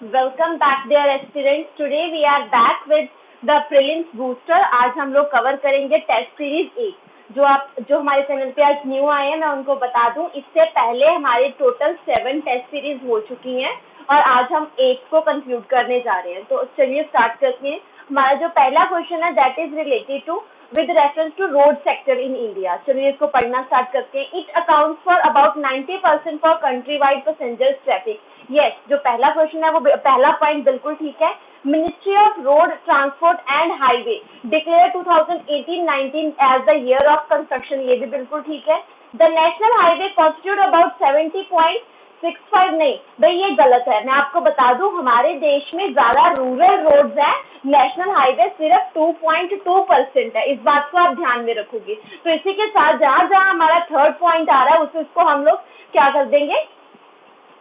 Welcome back dear aspirants. Today we are back with the prelims booster. आज हम लोग cover करेंगे test series 8 जो हमारे चैनल पे आज न्यू आए हैं मैं उनको बता दूं। इससे पहले हमारे टोटल 7 टेस्ट सीरीज हो चुकी हैं और आज हम 8 को कंक्लूड करने जा रहे हैं। तो चलिए स्टार्ट करते हैं। हमारा जो पहला क्वेश्चन है that is related to with reference to road sector in India. चलिए इसको पढ़ना स्टार्ट करते हैं। It accounts for about 90% for countrywide passengers traffic. Yes, जो पहला क्वेश्चन है वो पहला पॉइंट बिल्कुल ठीक है। Ministry of Road Transport and Highway declared 2018-19 as the year of construction. ये भी बिल्कुल ठीक है। The National Highway constitute about 70.65 नहीं भाई ये गलत है। मैं आपको बता दूं हमारे देश में ज्यादा रूरल रोड्स हैं, नेशनल हाईवे सिर्फ 2.2% है। इस बात को आप ध्यान में रखोगे। तो इसी के साथ जहां जहां हमारा थर्ड पॉइंट आ रहा है उसको हम लोग क्या कर देंगे,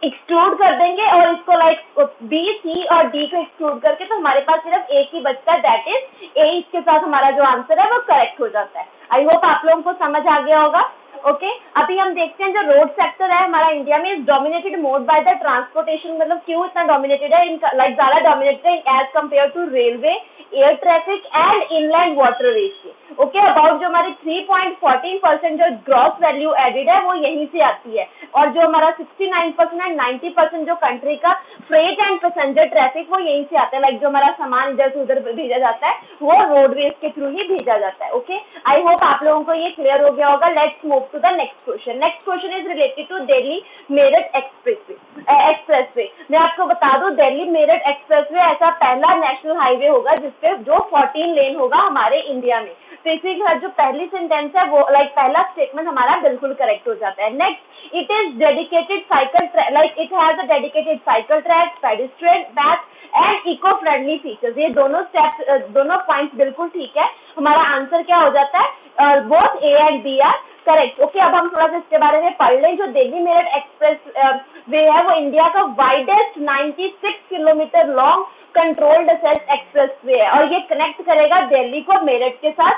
एक्सक्लूड कर देंगे और इसको लाइक बी सी और डी को एक्सक्लूड करके तो हमारे पास सिर्फ एक ही बचता है दैट इज ए। इसके साथ हमारा जो आंसर है वो करेक्ट हो जाता है। आई होप आप लोगों को समझ आ गया होगा। ओके अभी हम देखते हैं जो रोड सेक्टर है हमारा इंडिया में is dominated mode by the transportation. मतलब क्यों इतना डोमिनेटेड है, लाइक ज्यादा डोमिनेटेड है as compare to railway, air traffic and inland waterways के। ओके अबाउट जो हमारी 3.14% जो ग्रॉस वैल्यू एडेड है वो यहीं से आती है और जो हमारा 69% एंड 90% जो कंट्री का फ्रेट एंड पैसेंजर ट्रैफिक वो यहीं से आता है। लाइक जो हमारा सामान इधर से उधर भेजा जाता है वो रोडवेज के थ्रू ही भेजा जाता है। ओके आई होप आप लोगों को ये क्लियर हो गया होगा। Let's move to the next question. Next question is related to Delhi Meerut expressway. मैं आपको बता दूं दिल्ली मेरठ एक्सप्रेसवे ऐसा पहला नेशनल हाईवे होगा जिसपे जो 14 लेन होगा हमारे इंडिया में। तो इसी के साथ जो पहली सेंटेंस है वो लाइक पहला स्टेटमेंट हमारा बिल्कुल करेक्ट हो जाता है। Next it is dedicated cycle track, like it has a dedicated cycle track, pedestrian path and eco friendly features. ये दोनों स्टेप्स दोनों पॉइंट्स बिल्कुल ठीक है। हमारा आंसर क्या हो जाता है, both A and B are correct. Okay अब हम थोड़ा सा इसके बारे में पढ़ लें। जो दिल्ली मेरठ एक्सप्रेस वे है वो इंडिया का widest 96 kilometre long controlled express way है और ये कनेक्ट करेगा दिल्ली को मेरठ के साथ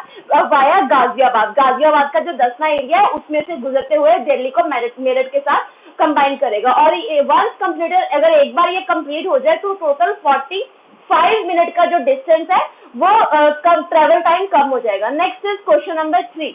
वाया गाजियाबाद। गाजियाबाद का जो 10वां एरिया है उसमें से गुजरते हुए दिल्ली को मेरठ के साथ कंबाइन करेगा। और वंस कंप्लीटेड अगर एक बार ये कंप्लीट हो जाए तो टोटल 45 मिनट का जो डिस्टेंस है वो ट्रेवल टाइम कम हो जाएगा। Next is question number 3।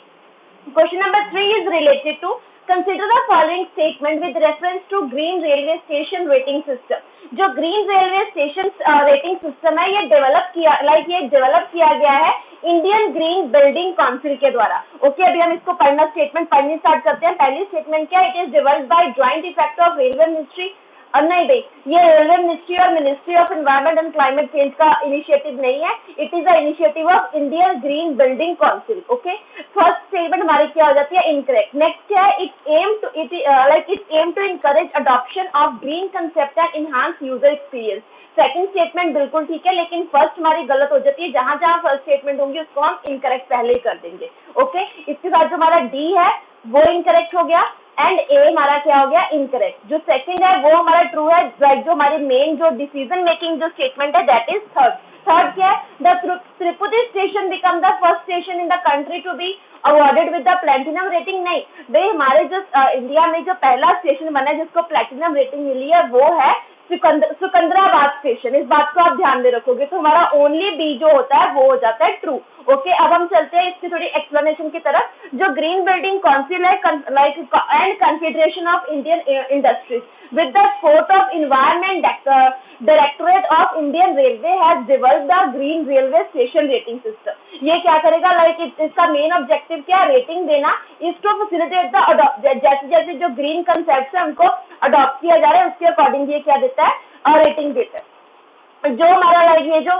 Question number 3 is related to consider the following statement with reference to green railway station rating system. जो green railway station rating system है ये develop किया गया है इंडियन ग्रीन बिल्डिंग काउंसिल के द्वारा। Okay अभी हम इसको पढ़ना स्टेटमेंट पढ़नी स्टार्ट करते हैं। पहली स्टेटमेंट क्या है, it is developed by joint effect of railway ministry. नहीं भाई ये रेलवे मिनिस्ट्री और ministry of environment and climate change का इनिशिएटिव नहीं है, it is a initiative of Indian green building council. Okay first statement हमारी क्या हो जाती है, इनकरेक्ट। नेक्स्ट क्या है, it aim to encourage adoption of green concept and enhance user experience. Second statement बिल्कुल ठीक है लेकिन फर्स्ट हमारी गलत हो जाती है। जहां जहां फर्स्ट स्टेटमेंट होंगी उसको हम इनकरेक्ट पहले ही कर देंगे। ओके इसके साथ जो हमारा डी है वो इनकरेक्ट हो गया एंड ए हमारा क्या हो गया, इनकरेक्ट। जो सेकंड है वो हमारा ट्रू है। जो हमारी मेन जो डिसीजन मेकिंग जो स्टेटमेंट है दैट इज थर्ड क्या है, the Tirupati station become the first station in the country to be awarded with the platinum rating. नहीं भाई हमारे जो इंडिया में जो पहला स्टेशन बना है जिसको प्लैटिनम रेटिंग मिली है वो है सिकंदराबाद स्टेशन। इस बात को आप ध्यान में रखोगे तो हमारा ओनली बी जो होता है वो हो जाता है ट्रू। ओके अब हम चलते हैं इसकी थोड़ी एक्सप्लेनेशन की तरफ। जो ग्रीन बिल्डिंग काउंसिल है like and confederation of Indian industries with the support of environment directorate of Indian railway has developed the green railway station rating system. ये क्या करेगा, लाइक इसका मेन ऑब्जेक्टिव क्या, रेटिंग देना इज टू फैसिलिटेट द जैसे जैसे जो green concept है उनको अडॉप्ट किया जा रहा है उसके अकॉर्डिंग ये क्या देता है, रेटिंग देता है। जो हमारा ये जो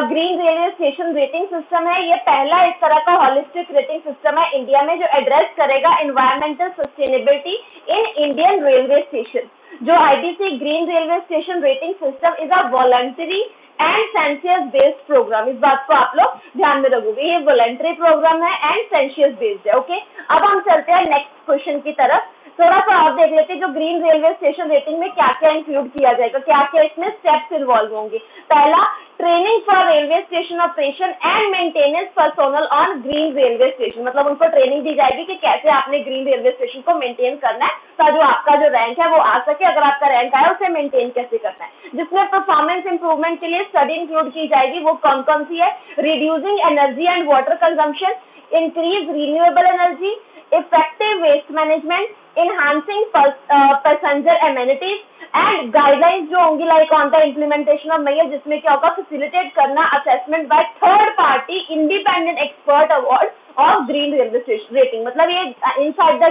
green railway station rating system है ये पहला इस तरह का हॉलिस्टिक रेटिंग सिस्टम है इंडिया में जो एड्रेस करेगा environmental sustainability in Indian railway station. जो ITC green railway station rating system is a voluntary and consensus based program. इस बात को आप लोग ध्यान में रखोगे, ये वॉलंटरी प्रोग्राम है एंड सेंसियस बेस्ड है। ओके अब हम चलते हैं नेक्स्ट क्वेश्चन की तरफ। थोड़ा सा और देख लेते हैं जो ग्रीन रेलवे स्टेशन रेटिंग में क्या क्या इंक्लूड किया जाएगा, क्या क्या इसमें स्टेप्स इन्वॉल्व होंगे। पहला training for railway station operation and maintenance personnel on green railway station, मतलब उनको ट्रेनिंग दी जाएगी कि कैसे आपने ग्रीन रेलवे स्टेशन को मेंटेन करना है, ताकि आपका जो रैंक है वो आ सके, अगर आपका रैंक आया उसे मेंटेन कैसे करना है। जिसमें परफॉर्मेंस इंप्रूवमेंट के लिए स्टडी इंक्लूड की जाएगी, वो कौन कौन सी है? Reducing energy and water consumption, increase renewable energy, effective waste management, enhancing passenger amenities and guidelines जो होंगी like on the implementation of mayor, जिसमें क्या होगा? फैसिलिटेट करना assessment by third party independent expert award of green railway station rating, मतलब ये inside the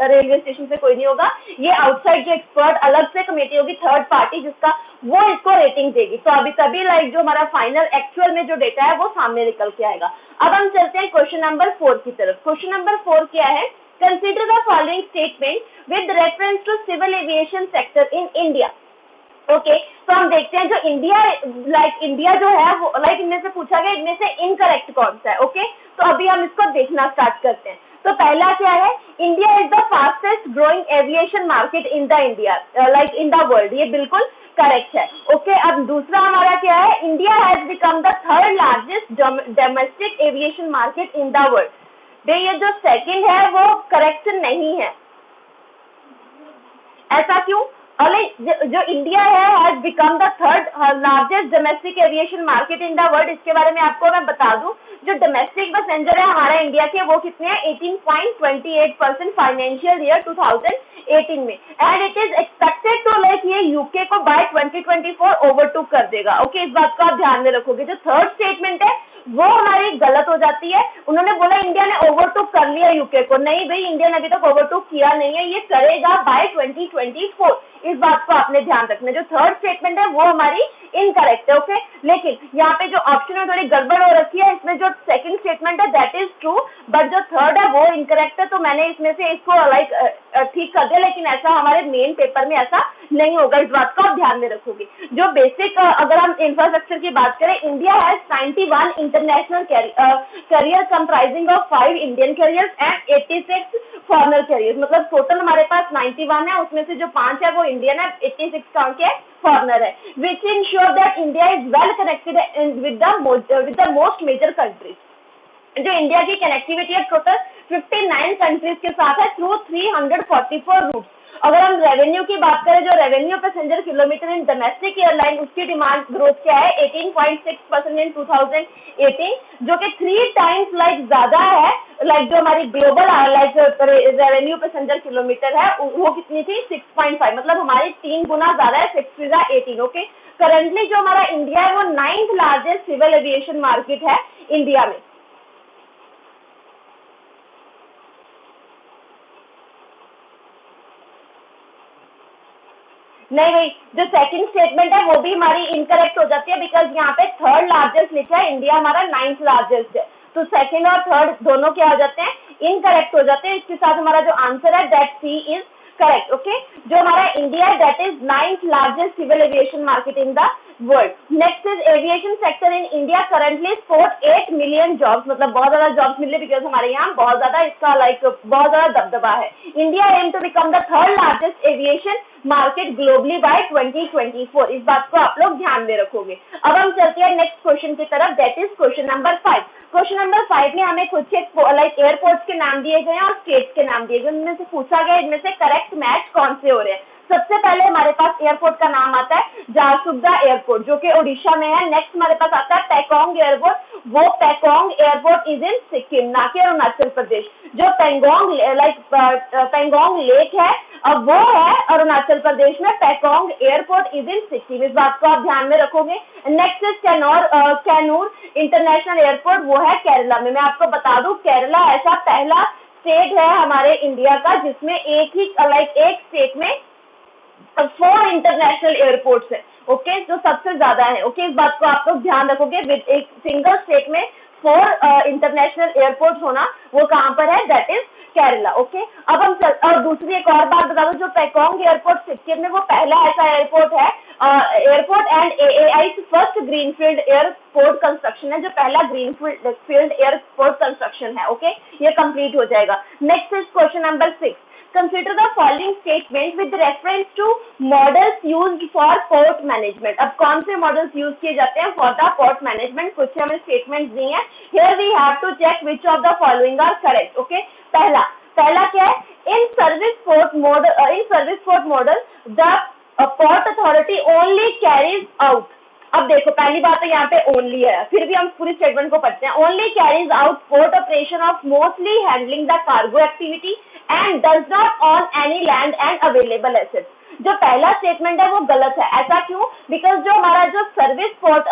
railway station से कोई नहीं होगा, ये आउटसाइड जो एक्सपर्ट अलग से कमेटी होगी थर्ड पार्टी, जिसका वो इसको रेटिंग देगी। तो अभी तभी लाइक जो हमारा फाइनल एक्चुअल में जो डेटा है वो सामने निकल के आएगा। अब हम चलते हैं क्वेश्चन नंबर 4 की तरफ। क्वेश्चन नंबर 4 क्या है? Consider the following statement with reference to civil aviation sector in India. Okay, तो हम देखते हैं जो इंडिया जो है वो इनमें से पूछा गया, इनमें से इनकरेक्ट कौन सा है। ओके, तो अभी हम इसको देखना स्टार्ट करते हैं। तो पहला क्या है? India is the fastest growing aviation market in the India in the world, ये बिल्कुल करेक्ट है। ओके, अब दूसरा हमारा क्या है? India has become the third largest domestic aviation market in the world. ये जो सेकंड है वो करेक्ट नहीं है, ऐसा क्यों? जो इंडिया है has become the third largest domestic aviation market in the world, इसके बारे में आपको मैं बता दूं, जो डोमेस्टिक पैसेंजर है हमारा इंडिया के वो कितने हैं? 18.28% फाइनेंशियल ईयर 2018 में, and it is expected to ये यूके को बाय 2024 ओवरटेक कर देगा। ओके, इस बात को आप ध्यान में रखोगे। जो थर्ड स्टेटमेंट है वो हमारी गलत हो जाती है। उन्होंने बोला इंडिया ने ओवरटेक कर लिया यूके को, नहीं भाई, इंडिया ने अभी तक ओवरटेक किया नहीं है, ये करेगा बाय 2024। इस बात को आपने ध्यान रखना। जो थर्ड स्टेटमेंट है वो हमारी इनकरेक्ट है। ओके, लेकिन यहाँ पे जो ऑप्शन है थोड़ी गड़बड़ हो रखी है, इसमें जो सेकंड स्टेटमेंट है दैट इज ट्रू, बट जो थर्ड है वो इनकरेक्ट है, तो मैंने इसमें से इसको ठीक कर दिया, लेकिन ऐसा हमारे मेन पेपर में ऐसा नहीं होगा। इस बात को आप ध्यान में रखोगे। जो बेसिक अगर हम इंफ्रास्ट्रक्चर की बात करें, India has 91 international carrier comprising of 5 Indian carriers and 86 foreigner carriers, मतलब टोटल हमारे पास 91 है, उसमें से जो 5 है वो इंडियन है, 86 कौन के फॉरेनर है, which ensure that India is well connected with the most major countries. जो इंडिया की कनेक्टिविटी है टोटल 59 कंट्रीज के साथ है थ्रू 344 रूट्स। अगर हम रेवेन्यू की बात करें, जो revenue passenger kilometre in domestic airline, उसकी डिमांड ग्रोथ क्या है? 18.6% इन 2018, जो कि 3 टाइम्स ज्यादा है जो हमारी ग्लोबल रेवेन्यू पैसेंजर किलोमीटर है वो कितनी थी? 6.5, मतलब हमारी 3 गुना ज्यादा है, 6 × 18। ओके, करंटली जो हमारा इंडिया है वो 9th largest civil aviation market है इंडिया में। नहीं भाई, जो सेकंड स्टेटमेंट है वो भी हमारी इनकरेक्ट हो जाती है, बिकॉज यहाँ पे थर्ड लार्जेस्ट लिखा है, इंडिया हमारा 9th लार्जेस्ट है, तो सेकंड और थर्ड दोनों क्या हो जाते हैं? इनकरेक्ट हो जाते हैं। इसके साथ हमारा जो आंसर है that C is correct. Okay, जो हमारा इंडिया है that is 9th largest civil aviation market in the world. Next is aviation sector in India currently support 8 million jobs, मतलब बहुत ज्यादा जॉब्स मिल रहे, बिकॉज हमारे यहाँ बहुत ज्यादा इसका बहुत ज्यादा दबदबा है। India aim to become the third largest aviation market globally by 2024। इस बात को आप लोग ध्यान में रखोगे। अब हम चलते हैं नेक्स्ट क्वेश्चन की तरफ, that is question number 5। Question number 5 में हमें कुछ एयरपोर्ट्स के नाम दिए गए हैं और स्टेट्स के नाम दिए गए, उनमें से पूछा गया इनमें से करेक्ट मैच कौन से हो रहे हैं। सबसे पहले हमारे पास एयरपोर्ट का नाम आता है झारसुगुड़ा एयरपोर्ट, जो कि ओडिशा में है। नेक्स्ट हमारे पास आता है पैकोंग एयरपोर्ट, वो पैकोंग एयरपोर्ट इज इन सिक्किम, ना कि अरुणाचल प्रदेश। जो पेंगोंग लेक है अब वो है अरुणाचल प्रदेश में, पैकोंग एयरपोर्ट इज इन सिक्किम। इस बात को आप ध्यान में रखोगे। नेक्स्ट इज कैनूर इंटरनेशनल एयरपोर्ट, वो है केरला में। मैं आपको बता दूं केरला ऐसा पहला स्टेट है हमारे इंडिया का जिसमें एक स्टेट में 4 इंटरनेशनल एयरपोर्ट्स है। ओके, जो सबसे ज्यादा है। ओके, इस बात को आप लोग ध्यान रखोगे। विद एक सिंगल स्टेट में 4 इंटरनेशनल एयरपोर्ट होना, वो कहां पर है? That is Kerala. ओके, अब हम और दूसरी एक और बात बता दो, जो पैकोंग एयरपोर्ट सिक्किम में, वो पहला ऐसा एयरपोर्ट है airport and AAI first greenfield airport construction है, जो पहला ग्रीनफील्ड एयरपोर्ट कंस्ट्रक्शन है। ओके, ये कंप्लीट हो जाएगा। Next is question number 6। Consider the following statement with reference to models used for port management. अब कौन से मॉडल्स यूज किए जाते हैं फॉर द पोर्ट मैनेजमेंट? कुछ हमें स्टेटमेंट्स दी हैं, here we have to check which of the following are correct. Okay, पहला क्या है? In service port model the port authority only carries out. अब देखो पहली बात तो यहाँ पे ओनली है, फिर भी हम पूरी स्टेटमेंट को पढ़ते हैं। Only carries out port operation of mostly handling the cargo activity and does not on any land and available assets. जो पहला स्टेटमेंट है वो गलत है। ऐसा क्यों? बिकॉज जो हमारा जो सर्विस पोर्ट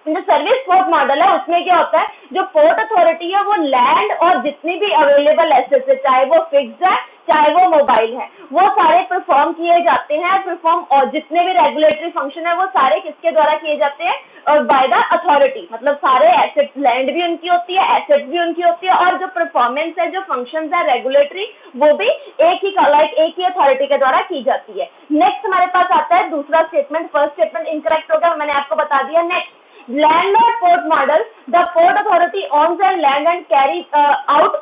जो सर्विस पोर्ट मॉडल है उसमें क्या होता है, जो पोर्ट अथॉरिटी है वो लैंड और जितनी भी अवेलेबल एसेट्स है, चाहे वो फिक्स्ड है चाहे वो मोबाइल है, वो सारे परफॉर्म किए जाते हैं। परफॉर्म और जितने भी रेगुलेटरी फंक्शन है वो सारे किसके द्वारा किए जाते हैं? By the authority. मतलब सारे एसेट्स, लैंड भी उनकी होती है, एसेट्स भी उनकी होती है, और जो परफॉर्मेंस है, जो फंक्शंस है रेगुलेटरी, वो भी एक ही अथॉरिटी के द्वारा की जाती है। नेक्स्ट हमारे पास आता है दूसरा स्टेटमेंट। फर्स्ट स्टेटमेंट इनकरेक्ट होगा, मैंने आपको बता दिया। Next, landlord port model, the port authority owns and land and carries out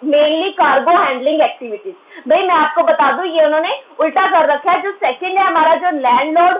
mainly cargo handling activities। भाई मैं आपको बता दूं, ये उन्होंने उल्टा कर रखा है। जो सेकंड है हमारा, जो लैंडलॉर्ड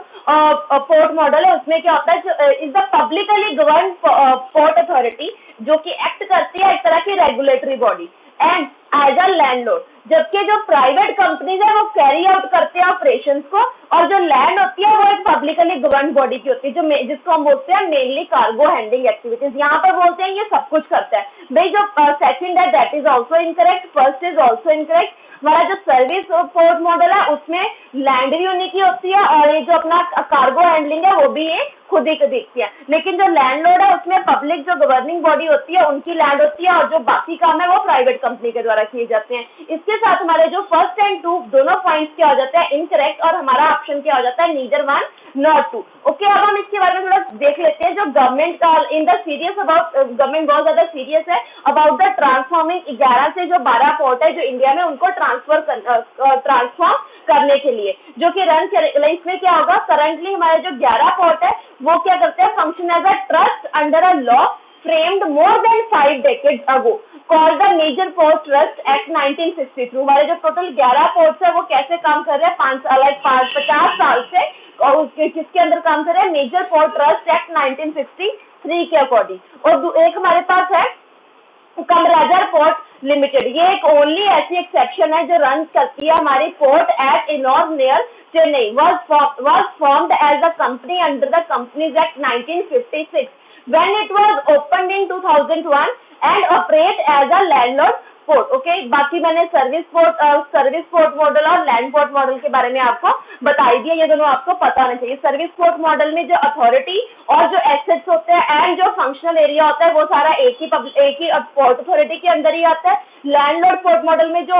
पोर्ट मॉडल है, उसमें क्या होता है, is the publicly govern port authority, जो कि एक्ट करती है एक तरह की regulatory body and as a landlord. जबकि जो प्राइवेट कंपनीज है वो कैरी आउट करते हैं ऑपरेशंस को, और जो लैंड होती है वो एक पब्लिकली गवर्न बॉडी की होती है, जो जिसको हम बोलते हैं मेनली कार्गो हैंडलिंग एक्टिविटीज। यहाँ पर बोलते हैं ये सब कुछ करता है। भाई जो सेकंड है that is also incorrect, first is also incorrect. हमारा जो सर्विस पोर्ट मॉडल है उसमें लैंड भी उन्हीं की होती है, और ये जो अपना कार्गो हैंडलिंग है वो भी ये खुद ही देखती है। लेकिन जो लैंडलॉर्ड है उसमें पब्लिक जो गवर्निंग बॉडी होती है उनकी लैंड होती है, और जो बाकी काम है वो प्राइवेट कंपनी के द्वारा किए जाते हैं। इसके साथ हमारे जो फर्स्ट एंड टू दोनों पॉइंट्स क्या हो जाते हैं? इनकरेक्ट, और हमारा ऑप्शन क्या हो जाता है? Neither one not two. Okay, अब हम इसके बारे में थोड़ा देख लेते हैं। जो गवर्नमेंट का in the serious about, government बहुत ज्यादा सीरियस है अबाउट द ट्रांसफॉर्मिंग 11 से जो 12 पोर्ट है जो इंडिया में, उनको ट्रांसफॉर्म करने के लिए, जो कि रन इसमें क्या होगा, करंटली हमारे जो 11 पोर्ट है वो क्या करते हैं? Function as a trust under a law framed more than 5 decades ago called the Major Port Trust Act 1963। हमारे जो टोटल 11 पोर्ट्स है वो कैसे काम कर रहे हैं? 50 साल से, और किसके अंदर काम कर रहे हैं? मेजर पोर्ट ट्रस्ट एक्ट 1963 के अकॉर्डिंग। और एक हमारे पास है कामराजार पोर्ट लिमिटेड। ये एक ओनली ऐसी एक्सेप्शन है जो रन करती है हमारी port at Ennore near Chennai, was formed as a company under the Companies Act 1956 when it was opened in 2001 and operate as a landlord port. Okay, बाकी मैंने सर्विस पोर्ट मॉडल और लैंड पोर्ट मॉडल के बारे में आपको बता ही दिया, ये दोनों आपको पता होना चाहिए। सर्विस पोर्ट मॉडल में जो अथॉरिटी और जो एसेट्स होते हैं एंड जो फंक्शनल एरिया होता है वो सारा एक ही पोर्ट अथॉरिटी के अंदर ही आता है। लैंडलॉर्ड पोर्ट मॉडल में जो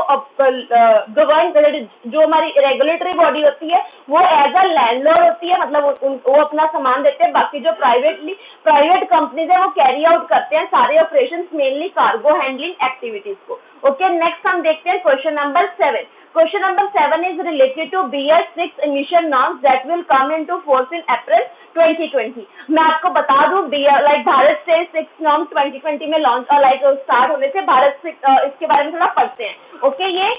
जो हमारी रेगुलेटरी बॉडी होती है वो एज अ लैंडलॉर्ड होती है, मतलब वो अपना सामान देते हैं। बाकी जो प्राइवेट कंपनीज है वो कैरी आउट करते हैं सारे operations, mainly cargo handling activities को। ओके, नेक्स्ट हम देखते हैं question number 7। Question number 7 is related to BS6 emission norms that will come into force in April 2020। मैं आपको बता दूं, भारत स्टेज 6 नॉर्म्स 2020 में लॉन्च स्टार्ट होने से भारत इसके बारे में थोड़ा पढ़ते हैं। ओके, ये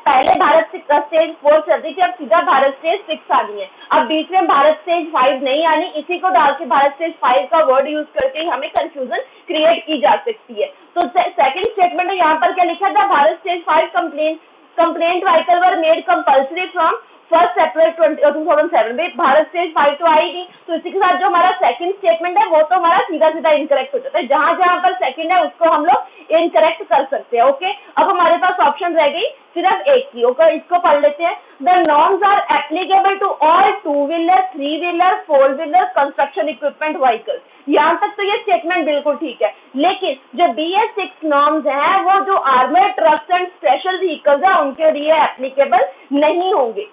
पहले भारत स्टेज 4 चल रही थी, अब सीधा भारत स्टेज 6 आ गई है। अब बीच में भारत स्टेज 5 नहीं आनी, इसी को डाल के भारत स्टेज 5 का वर्ड यूज करके हमें कंफ्यूजन क्रिएट की जा सकती है। तो सेकंड स्टेटमेंट है, यहाँ पर क्या लिखा था? Bharat stage 5 complaint vehicle were made compulsory from 1 April 2007। Bharat stage 5 तो आएगी, तो इसी के साथ जो हमारा सेकंड स्टेटमेंट है वो तो हमारा सीधा इनकरेक्ट हो जाता है। जहां जहां पर सेकंड है उसको हम लोग इनकरेक्ट कर सकते हैं। ओके, अब हमारे पास ऑप्शन रह गई सिर्फ एक की। ओके, इसको पढ़ लेते हैं। The norms are applicable to all 2 wheeler 3 wheeler 4 wheeler construction equipment vehicle. यहाँ तक तो ये स्टेटमेंट बिल्कुल ठीक है, लेकिन जो BS6 नॉर्म्स हैं वो जो armoured trucks and special vehicles है उनके लिए एप्लीकेबल नहीं होंगे।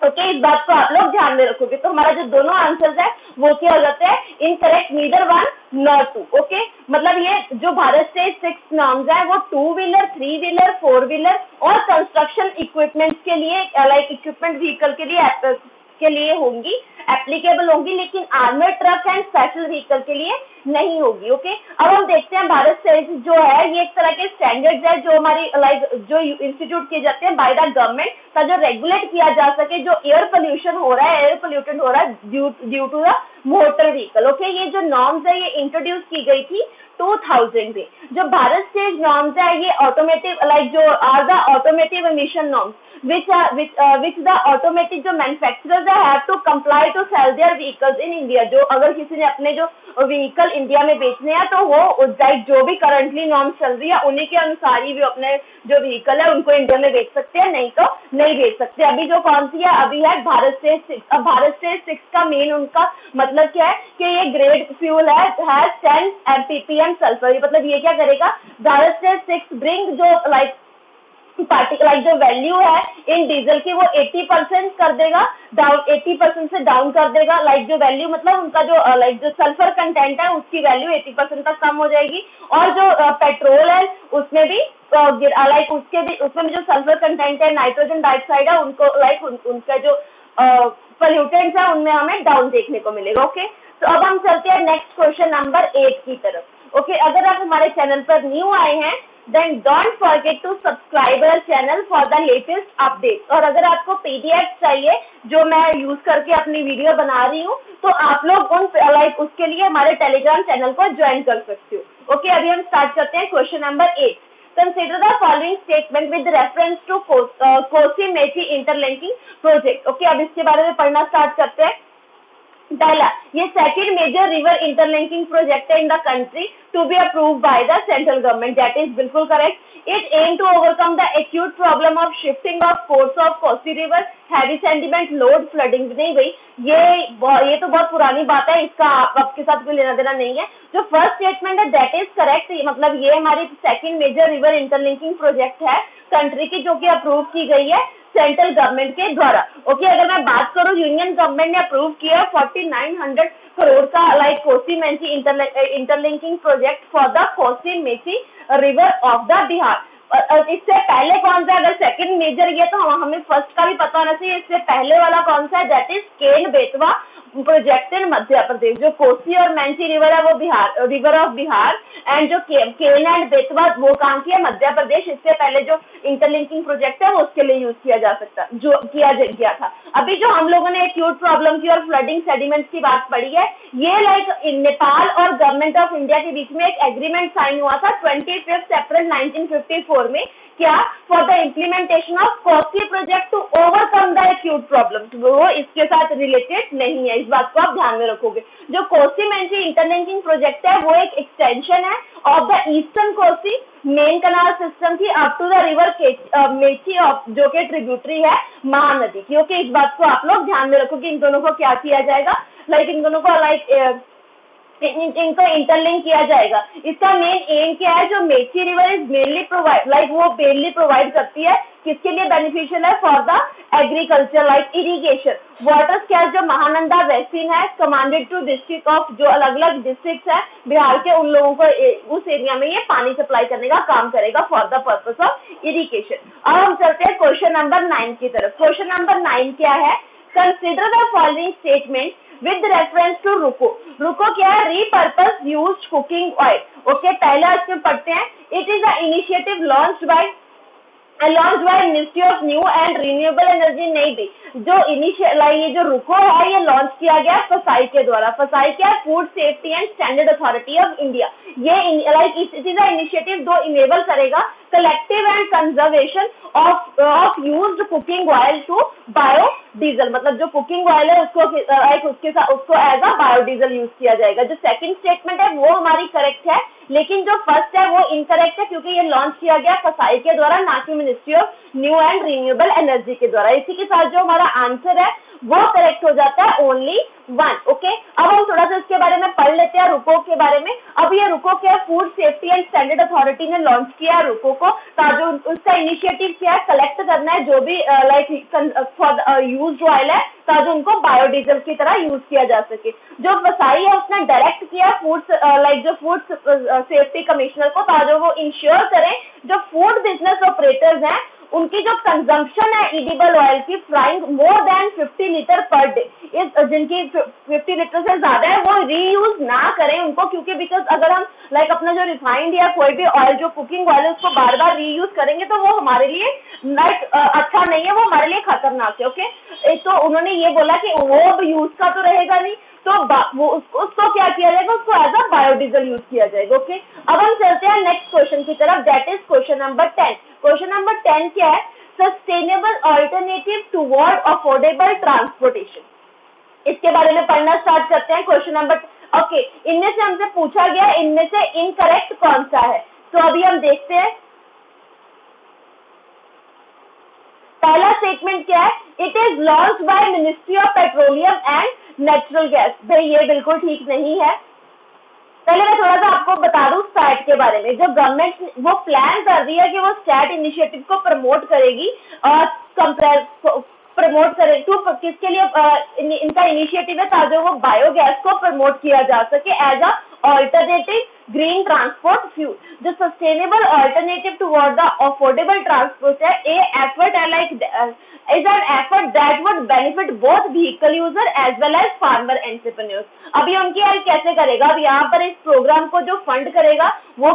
ओके, इस बात को आप लोग ध्यान में रखोगे। तो हमारा जो दोनों आंसर्स है वो क्या हो जाते हैं? Incorrect, neither one not two. Okay, मतलब ये जो भारत स्टेज 6 नॉर्म्स है वो 2 व्हीलर 3 व्हीलर 4 व्हीलर और कंस्ट्रक्शन इक्विपमेंट्स के लिए इक्विपमेंट व्हीकल के लिए के लिए होंगी, एप्लीकेबल होंगी, लेकिन armoured truck and special vehicle के लिए नहीं होगी। ओके, अब हम देखते हैं भारत सेज जो है ये एक तरह के स्टैंडर्ड्स है जो हमारी जो इंस्टीट्यूट किए जाते हैं बाय द गवर्नमेंट, का जो रेगुलेट किया जा सके जो एयर पोल्यूशन हो रहा है, एयर पोल्यूटेंट हो रहा है due to the motor vehicle. Okay, ये जो नॉर्म्स है ये इंट्रोड्यूस की गई थी 2000 में। जो भारत स्टेज नॉर्म्स है ये ऑटोमेटिव जो are the automotive emission norms which the automatic जो manufacturers have to comply to sell their vehicles in India। जो अगर किसी ने अपने जो व्हीकल इंडिया में बेचने हैं तो वो जो भी करंटली नॉर्म्स चल रही है उन्हीं के अनुसार ही वो अपने जो व्हीकल है उनको इंडिया में बेच सकते हैं, नहीं तो नहीं बेच सकते। अभी जो कौन सी है, अभी है भारत स्टेज 6। अब भारत स्टेज 6 का मेन उनका मतलब क्या है कि ये ग्रेड फ्यूल है 10 ppm सल्फर। मतलब ये क्या करेगा, भारत स्टेज 6 ब्रिंग जो पार्टिकल जो वैल्यू है इन डीजल की वो 80% कर देगा डाउन, 80% से डाउन कर देगा। जो वैल्यू मतलब उनका जो सल्फर कंटेंट है उसकी वैल्यू 80% तक कम हो जाएगी। और जो पेट्रोल है उसमें भी उसमें जो सल्फर कंटेंट है, नाइट्रोजन डाइऑक्साइड है, उनको उनका जो पोल्यूटेंट्स है उनमें हमें डाउन देखने को मिलेगा। ओके, तो अब हम चलते हैं नेक्स्ट क्वेश्चन नंबर 8 की तरफ। ओके, अगर आप हमारे चैनल पर न्यू आए हैं then don't forget to subscribe our channel for the latest updates। और अगर आपको पीडीएफ चाहिए जो मैं यूज करके अपनी वीडियो बना रही हूँ तो आप लोग उसके लिए हमारे टेलीग्राम चैनल को ज्वाइन कर सकते हो। ओके, अभी हम स्टार्ट करते हैं question number 8। Consider the following statement with reference to Kosi-Mechi interlinking project। Okay, अब इसके बारे में पढ़ना स्टार्ट करते हैं। पहला, ये second major river interlinking project है in the country to be approved by the central government. That is बिल्कुल correct. It aim to overcome the acute problem of shifting of course of Kosi river, heavy sediment, load, flooding. नहीं भाई, ये तो बहुत पुरानी बात है, इसका आपके साथ कोई लेना देना नहीं है। जो फर्स्ट स्टेटमेंट है दैट इज करेक्ट। मतलब ये हमारी second major river interlinking project है कंट्री की जो कि अप्रूव की गई है सेंट्रल गवर्नमेंट के द्वारा। ओके, अगर मैं बात करूं यूनियन गवर्नमेंट ने अप्रूव किया 4900 करोड़ का Kosi Mechi interlinking project for the Kosi Mechi river of the Bihar. इससे पहले कौन सा, अगर सेकंड मेजर ये तो हमें फर्स्ट का भी पता होना चाहिए, इससे पहले वाला कौन सा है, that is Ken Betwa project in Madhya Pradesh. जो कोसी और मेची रिवर है वो Bihar, river of Bihar, and जो केन एंड बेतवा वो कहाँ की है, मध्य प्रदेश। इससे पहले जो इंटरलिंकिंग प्रोजेक्ट है वो उसके लिए यूज किया जा सकता, जो किया गया था। अभी जो हम लोगों ने एक्यूट प्रॉब्लम की और फ्लडिंग सेडिमेंट्स की बात पढ़ी है, ये नेपाल और गवर्नमेंट ऑफ इंडिया के बीच में एक एग्रीमेंट साइन हुआ था 25 अप्रैल 1954 में। क्या, for the implementation of Kosi project to overcome the acute problems. वो इसके साथ रिलेटेड नहीं है, इस बात को आप ध्यान में रखोगे। जो कोसी मेची इंटरलिंकिंग प्रोजेक्ट है वो एक एक्सटेंशन है of the eastern Kosi main canal system की up to the river Mechi of, जो कि ट्रिब्यूटरी है महानदी की। ओके, इस बात को आप लोग ध्यान में रखोगे। इन दोनों को क्या किया जाएगा, इन दोनों को इनको इंटरलिंक किया जाएगा। इसका मेन एम क्या है, जो Mechi river is mainly provide वो मेनली प्रोवाइड करती है किसके लिए बेनिफिशियल है, for the agriculture irrigation water. क्या, जो महानंदा वैक्सीन है कमांडेड टू डिस्ट्रिक्ट ऑफ, जो अलग अलग डिस्ट्रिक्ट है बिहार के, उन लोगों को उस एरिया में ये पानी सप्लाई करने का काम करेगा for the purpose of irrigation. अब हम चलते हैं क्वेश्चन नंबर 9 की तरफ। क्वेश्चन नंबर 9 क्या है, consider the following statement with reference to रुको क्या है, repurpose used cooking oil। Okay, पहला इसमें पढ़ते हैं। It is an initiative launched by ministry of new and renewable energy. नहीं भी, जो ये जो रुको है ये लॉन्च किया गया फसाई के द्वारा। फसाई क्या है, food safety and standard authority of India. ये इट इज अ इनिशिएटिव जो इनेबल करेगा collective and conservation of used cooking oil to biodiesel. मतलब जो कुकिंग ऑयल है उसको एज अ बायोडीजल यूज किया जाएगा। जो सेकंड स्टेटमेंट है वो हमारी करेक्ट है, लेकिन जो फर्स्ट है वो इनकरेक्ट है क्योंकि ये लॉन्च किया गया फसाई के द्वारा, ना कि ministry of new and renewable energy के द्वारा। इसी के साथ जो हमारा आंसर है वो करेक्ट हो जाता है ओनली 1। ओके, अब हम थोड़ा सा इसके बारे में पढ़ लेते हैं रुको के बारे में। अब ये रुको क्या, food safety and standard authority ने लॉन्च किया है रुको को, ताकि उसका इनिशिएटिव क्या है, कलेक्ट करना है जो भी फॉर यूज्ड ऑयल है, ताकि उनको बायोडीजल की तरह यूज किया जा सके। जो फसाई है उसने डायरेक्ट किया फूड सेफ्टी कमिश्नर को, ताकि वो इंश्योर करें जो फूड बिजनेस ऑपरेटर्स हैं उनकी जो कंजम्पशन है एडिबल ऑयल की frying more than 50 litre per day, जिनकी 50 लीटर से ज्यादा है वो रीयूज ना करें उनको, क्योंकि बिकॉज अगर हम लाइक अपना जो रिफाइंड या कोई भी ऑयल जो कुकिंग ऑयल है उसको बार बार रीयूज करेंगे तो वो हमारे लिए लाइक अच्छा नहीं है, वो हमारे लिए खतरनाक है। ओके, तो उन्होंने ये बोला कि वो अब यूज का तो रहेगा नहीं, तो वो उसको क्या किया जाएगा, उसको एज अ बायोडीजल यूज किया जाएगा। ओके, अब हम चलते हैं नेक्स्ट क्वेश्चन की तरफ, that is question number 10। Question number 10 क्या है, sustainable alternative toward affordable transportation. इसके बारे में पढ़ना स्टार्ट करते हैं। क्वेश्चन नंबर ओके, इनमें से हमसे पूछा गया इनमें से इनकरेक्ट कौन सा है, तो अभी हम देखते हैं। पहला स्टेटमेंट क्या है, it is launch by ministry of petroleum and natural gas. भाई ये बिल्कुल ठीक नहीं है। पहले मैं थोड़ा सा आपको बता दूं स्टैट के बारे में। जो गवर्नमेंट वो प्लान कर रही है कि वो स्टैट इनिशिएटिव को प्रमोट करेगी और प्रमोट करे टू किसके लिए इनका इनिशिएटिव है, ताकि वो बायोगैस को प्रमोट किया जा सके as a alternative green transport fuel. जो sustainable alternative toward the affordable transport है, ए एफर्ट है like is an effort that would benefit both vehicle user as well as farmer entrepreneurs। अभी उनकी help कैसे करेगा, अब यहाँ पर इस प्रोग्राम को जो फंड करेगा वो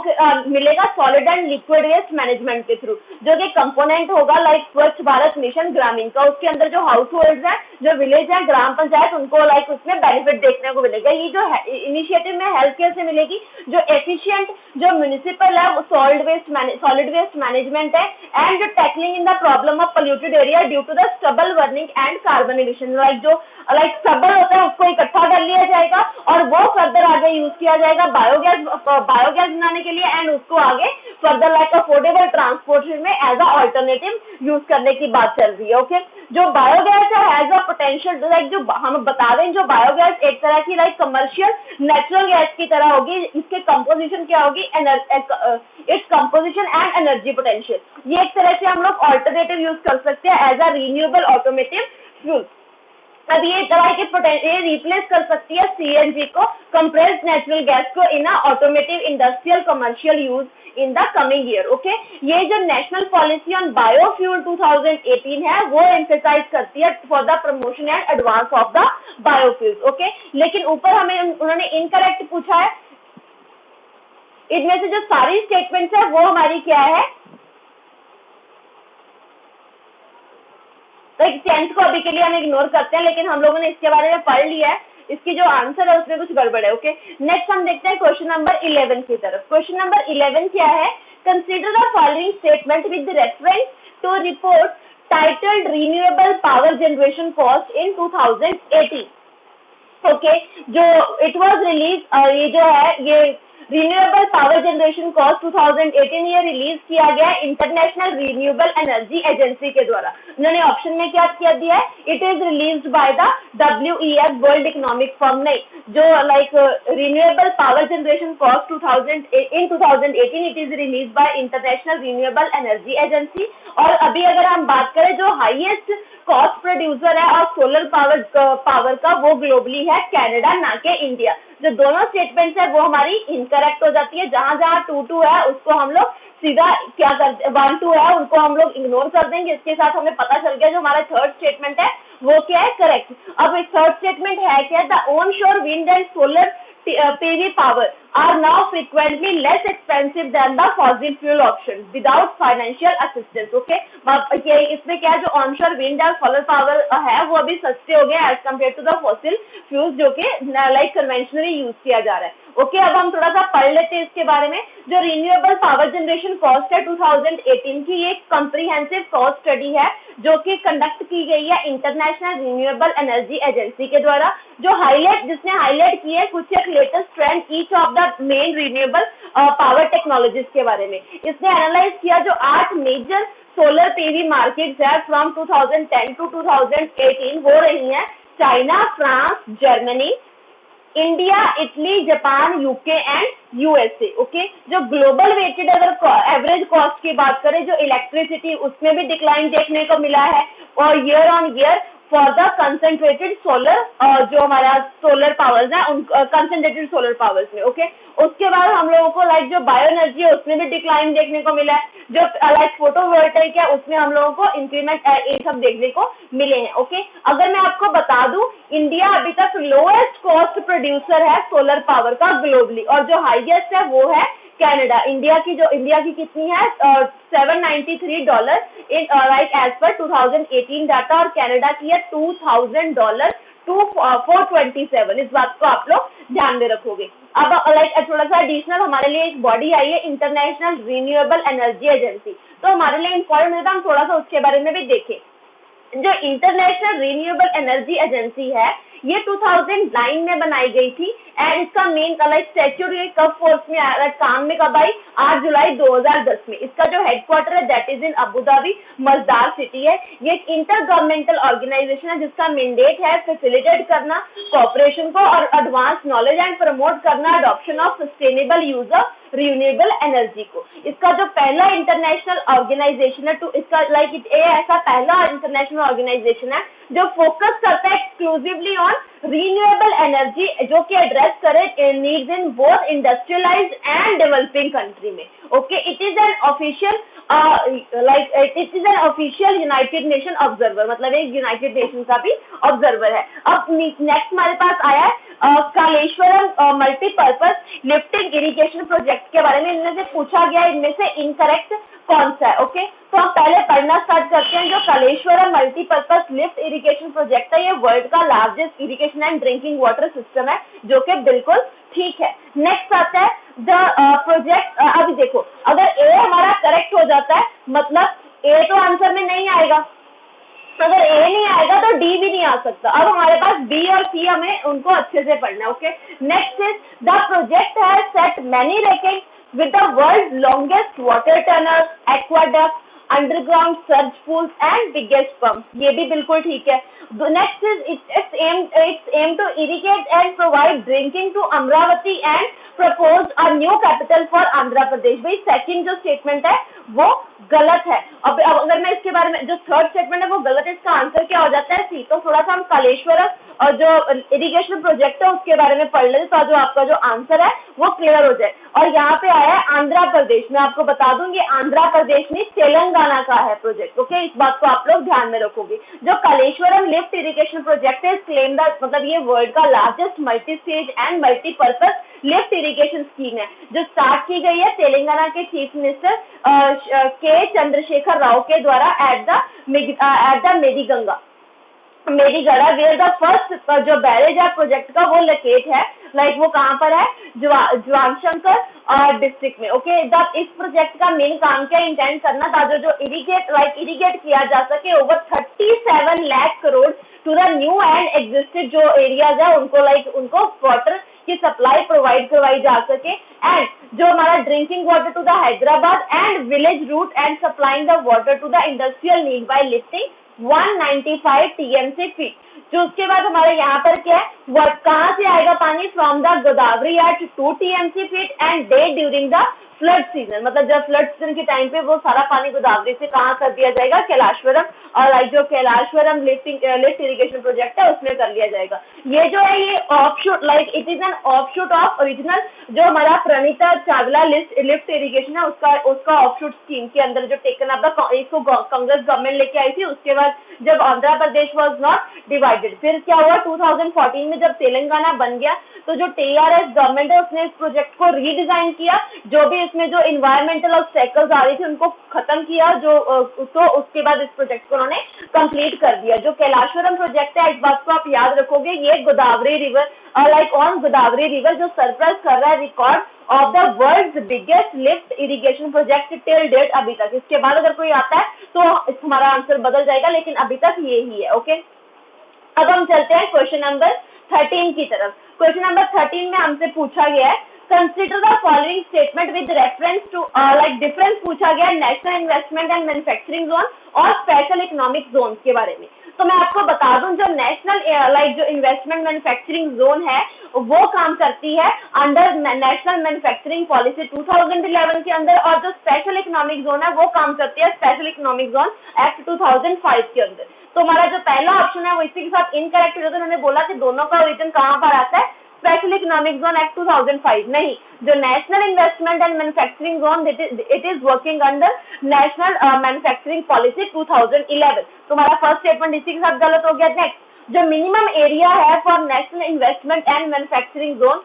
मिलेगा solid and liquid waste management के थ्रू, जो कि कंपोनेंट होगा लाइक स्वच्छ भारत मिशन ग्रामीण का। उसके अंदर जो हाउस होल्ड है, जो विलेज है, ग्राम पंचायत, उनको लाइक उसमें बेनिफिट देखने को मिलेगा। ये जो इनिशिएटिव में हेल्प कैसे मिलेगी, जो एफिशिएंट जो म्युनिसिपल है वो सॉलिड वेस्ट मैनेजमेंट है, एंड जो tackling in the problem of polluted area due to the stubble burning and carbon emission. Like stubble होता है उसको इकट्ठा कर लिया जाएगा और वो फर्दर आगे यूज किया जाएगा बायोगैस बनाने के लिए, एंड उसको आगे फर्दर लाइक अफोर्डेबल ट्रांसपोर्टेशन में एज अ ऑल्टरनेटिव यूज करने की बात चल रही है। ओके, जो बायोगैस है एज अ पोटेंशियल लाइक जो हम बता दें, जो बायोगैस एक तरह की लाइक कमर्शियल नेचुरल गैस की तरह होगी। इसके कंपोजिशन क्या होगी, its composition and energy potential. ये एक तरह से हम लोग ऑल्टरनेटिव यूज कर सकते हैं as a renewable automotive fuel. अब ये दवाई के रिप्लेस कर सकती है सीएनजी को, कंप्रेस्ड नेचुरल गैस को, in automotive industrial commercial use in the coming year. Okay, ये जो नेशनल पॉलिसी ऑन बायोफ्यूल 2018 है वो एम्फेसाइज करती है for the promotion and advance of the biofuels. Okay, लेकिन ऊपर हमें उन्होंने इनकरेक्ट पूछा है। इनमें से जो सारी स्टेटमेंट्स है वो हमारी क्या है, लाइक 10th को अभी के लिए हम इग्नोर करते हैं, लेकिन हम लोगों ने इसके बारे में पढ़ लिया है। इसकी जो आंसर है उसमें कुछ गड़बड़ है। ओके, नेक्स्ट हम देखते हैं क्वेश्चन नंबर 11 की तरफ। क्वेश्चन नंबर 11 क्या है, consider the following statement with reference to report titled renewable power generation cost in 2018। Okay, जो इट वाज रिलीज, ये जो है ये रिन्यूएबल पावर जनरेशन कॉस्ट 2018 ये रिलीज किया गया इंटरनेशनल रिन्यूएबल एनर्जी एजेंसी के द्वारा। उन्होंने ऑप्शन में क्या दिया है, it is released by the WEF world economic form. नहीं, जो like renewable power generation cost 2018 it is release by international renewable energy agency. और अभी अगर हम बात करें जो हाईएस्ट कॉस्ट प्रोड्यूसर है और सोलर पावर का वो ग्लोबली है कनाडा, ना के इंडिया। जो दोनों स्टेटमेंट्स है वो हमारी इनकरेक्ट हो जाती है। जहां जहां 2 है उसको हम लोग सीधा क्या करते, 1-2 है उनको हम लोग इग्नोर कर देंगे। इसके साथ हमें पता चल गया जो हमारा थर्ड स्टेटमेंट है वो क्या है, करेक्ट। अब इस थर्ड स्टेटमेंट है क्या, द ऑन शोर wind and solar PV power are now frequently less expensive than the fossil fuel options without financial assistance। Okay, इसमें क्या है, जो onshore wind और solar power है वो अभी सस्ते हो गए as compared to the fossil fuels जो कि लाइक कन्वेंशनली यूज किया जा रहा है। ओके, अब हम थोड़ा सा पढ़ लेते हैं इसके बारे में। जो रिन्यूएबल पावर जनरेशन कॉस्ट है 2018 की, ये कंप्रीहेंसिव कॉस्ट स्टडी है जो कि कंडक्ट की गई है इंटरनेशनल रिन्यूएबल एनर्जी एजेंसी के द्वारा। जो जिसने हाईलाइट की है कुछ एक latest trend each of the main renewable power technologies के बारे में। इसने एनालाइज किया जो 8 मेजर सोलर PV मार्केट्स है फ्रॉम 2010 टू 2018 हो रही हैं, China, France, Germany, India, Italy, Japan, UK and USA. Okay, जो ग्लोबल वेटेड अगर एवरेज कॉस्ट की बात करें, जो इलेक्ट्रिसिटी उसमें भी डिक्लाइन देखने को मिला है और year on year for the concentrated solar, जो हमारा सोलर पावर्स है उन कंसंट्रेटेड सोलर पावर्स में। ओके, उसके बाद हम लोगों को लाइक जो बायो एनर्जी है उसमें भी डिक्लाइन देखने को मिला है, जो लाइक फोटोवोल्टाइक है उसमें हम लोगों को इंक्रीमेंट ये सब देखने को मिले हैं। ओके, अगर मैं आपको बता दूं, इंडिया अभी तक लोएस्ट कॉस्ट प्रोड्यूसर है सोलर पावर का ग्लोबली, और जो हाईएस्ट है वो है कनाडा। इंडिया की कितनी है, $793 in like as per 2018 data, और कनाडा की है $2000 टू 427। इस बात को आप लोग ध्यान में रखोगे। अब लाइक थोड़ा सा एडिशनल हमारे लिए एक बॉडी आई है, इंटरनेशनल रिन्यूएबल एनर्जी एजेंसी, तो हमारे लिए इंपॉर्टेंट है, हम थोड़ा सा उसके बारे में भी देखें। जो इंटरनेशनल रिन्यूएबल एनर्जी एजेंसी है ये 2009 में बनाई गई थी, एंड इसका मेन लाइक स्टैट्यूटरी कब फोर्स में आया, काम में कब आई, 8 जुलाई 2010 में। इसका जो हेडक्वार्टर है that is in Abu Dhabi, Masdar city है। ये एक इंटर गवर्नमेंटल ऑर्गेनाइजेशन है जिसका मैंडेट है फैसिलिटेट करना कॉपरेशन को और एडवांस नॉलेज एंड प्रमोट करना adoption of sustainable use of renewable energy को। इसका जो पहला इंटरनेशनल ऑर्गेनाइजेशन है टू इसका लाइक ये ऐसा पहला इंटरनेशनल ऑर्गेनाइजेशन है जो फोकस करता है एक्सक्लूसिवली ऑन रिन्यूएबल एनर्जी, जो कि एड्रेस करे needs in both industrialized and developing country में। Okay, it is an official official United Nation observer, मतलब एक यूनाइटेड नेशन का भी ऑब्जर्वर है। अब नेक्स्ट हमारे पास आया है Kaleshwaram multipurpose lifting irrigation project के बारे में। इनमें से पूछा गया इनमें से इनकरेक्ट कौन सा है। ओके, तो हम पहले पढ़ना स्टार्ट करते हैं। जो Kaleshwaram multipurpose lift irrigation project है ये वर्ल्ड का largest irrigation and drinking water system है, जो कि बिल्कुल ठीक है। नेक्स्ट आता है द प्रोजेक्ट। अभी देखो, अगर ए हमारा करेक्ट हो जाता है मतलब ए तो आंसर में नहीं आएगा, अगर ए नहीं आएगा तो डी भी नहीं आ सकता। अब हमारे पास बी और सी हमें उनको अच्छे से पढ़ना है। Okay, next is the project has set many records with the world's longest water tunnels, aqueducts, underground surge pools and biggest pumps. ये भी बिल्कुल ठीक है। Next is it's aimed to irrigate and provide drinking to Amravati and propose a new capital for Andhra Pradesh। भाई second जो statement है वो गलत है। अब अगर मैं इसके बारे में, जो थर्ड स्टेटमेंट है वो गलत है, इसका आंसर क्या हो जाता है सी। तो थोड़ा सा हम कालेश्वरम और जो इरिगेशन प्रोजेक्ट है उसके बारे में पढ़ लेते तो जो आपका जो आंसर है वो क्लियर हो जाए। और यहाँ पे आया है आंध्र प्रदेश, मैं आपको बता दूंगी आंध्र प्रदेश में तेलंगाना का है प्रोजेक्ट। ओके, इस बात को आप लोग ध्यान में रखोगे। जो कालेश्वरम लिफ्ट इरिगेशन प्रोजेक्ट है क्लेम द मतलब ये वर्ल्ड का largest multi stage and multipurpose lift irrigation scheme है, जो स्टार्ट की गई है तेलंगाना के चीफ मिनिस्टर के चंद्रशेखर राव के द्वारा at the Medigadda where the first जो बैरेज है प्रोजेक्ट का वो लोकेट है, लाइक वो कहाँ पर है, जवानशंकर डिस्ट्रिक्ट में। ओके, इस प्रोजेक्ट का मेन काम क्या इंटेंड करना था, जो इरिगेट किया जा सके over 37 lakh crore to the new and existed जो एरियाज है उनको वाटर की सप्लाई प्रोवाइड करवाई जा सके, एंड जो हमारा drinking water to the Hyderabad and village route and supplying the water to the industrial need by lifting 195 TMC feet. जो उसके बाद हमारे यहाँ पर क्या है, कहाँ से आएगा पानी, from the Godavari at 2 TMC feet and day during the flood season, मतलब जब फ्लड सीजन के टाइम पे वो सारा पानी गोदावरी से कहाँ कर दिया जाएगा, कैलाशवरम, और जो कैलाशवरम लिफ्ट इरिगेशन प्रोजेक्ट है उसमें कर लिया जाएगा। ये जो है ये offshoot like it is N offshoot of original जो हमारा प्रणीता चावला लिफ्ट इरिगेशन है उसका ऑफशूट स्कीम के अंदर जो टेकन अप इसको कांग्रेस गवर्नमेंट लेके आई थी। उसके बाद जब Andhra Pradesh was not divided, फिर क्या हुआ 2014 में जब तेलंगाना बन गया तो जो TRS गवर्नमेंट है उसने इस प्रोजेक्ट को रीडिजाइन किया, जो भी इसमें जो इन्वायरमेंटल ऑब्स्टेकल्स आ रही थी उनको खत्म किया, तो उसके बाद इस प्रोजेक्ट को उन्होंने कंप्लीट कर दिया। जो कैलाशवरम प्रोजेक्ट है इस बात को आप याद रखोगे, ये Godavari river like on Godavari river जो सरप्राइज कर रहा है record of the world's biggest lift irrigation project till date अभी तक। इसके बाद अगर कोई आता है तो हमारा आंसर बदल जाएगा, लेकिन अभी तक ये ही है। ओके, अब हम चलते हैं क्वेश्चन नंबर 13 की तरफ। क्वेश्चन नंबर 13 में हमसे पूछा गया है consider the following statement with reference to like difference पूछा गया national investment and manufacturing zone और स्पेशल इकोनॉमिक जोन के बारे में। तो मैं आपको बता दूं जो नेशनल लाइक जो इन्वेस्टमेंट मैन्युफैक्चरिंग जोन है वो काम करती है अंडर नेशनल मैन्युफैक्चरिंग पॉलिसी 2011 के अंदर, और जो स्पेशल इकोनॉमिक जोन है वो काम करती है स्पेशल इकोनॉमिक जोन एक्ट 2005 के अंदर। तो हमारा जो पहला ऑप्शन है वो इसी के साथ इनकरेक्ट हो जाता है। उन्होंने बोला कि दोनों का ओरिजिन कहाँ पर आता है, स्पेशल इकोनॉमिक जोन एक्ट 2005 नहीं, जो national investment and manufacturing zone it is working under national manufacturing policy 2011। तुम्हारा फर्स्ट स्टेटमेंट इसी के साथ गलत हो गया। नेक्स्ट, जो मिनिमम एरिया है for national investment and manufacturing zone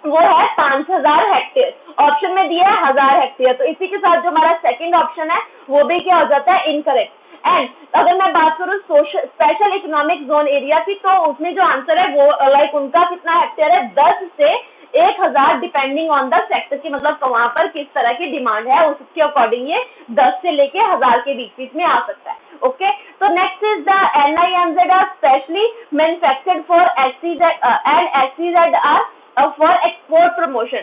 वो है 5000 हेक्टेयर, ऑप्शन में दिया है 1000 हेक्टेयर, तो इसी के साथ जो हमारा सेकंड ऑप्शन है वो भी क्या हो जाता है, इनकरेक्ट। एंड अगर मैं बात करूँ स्पेशल इकोनॉमिक जोन एरिया की, तो उसमें जो आंसर है वो लाइक उनका कितना हेक्टेयर है, 10 से 1000 डिपेंडिंग ऑन द सेक्टर की, मतलब वहां पर किस तरह की डिमांड है उसके अकॉर्डिंग ये 10 से लेके 1000 के बीच बीच में आ सकता है। ओके, तो next is the NIMZ are specially manufactured for SEZ and SEZ are for export promotion.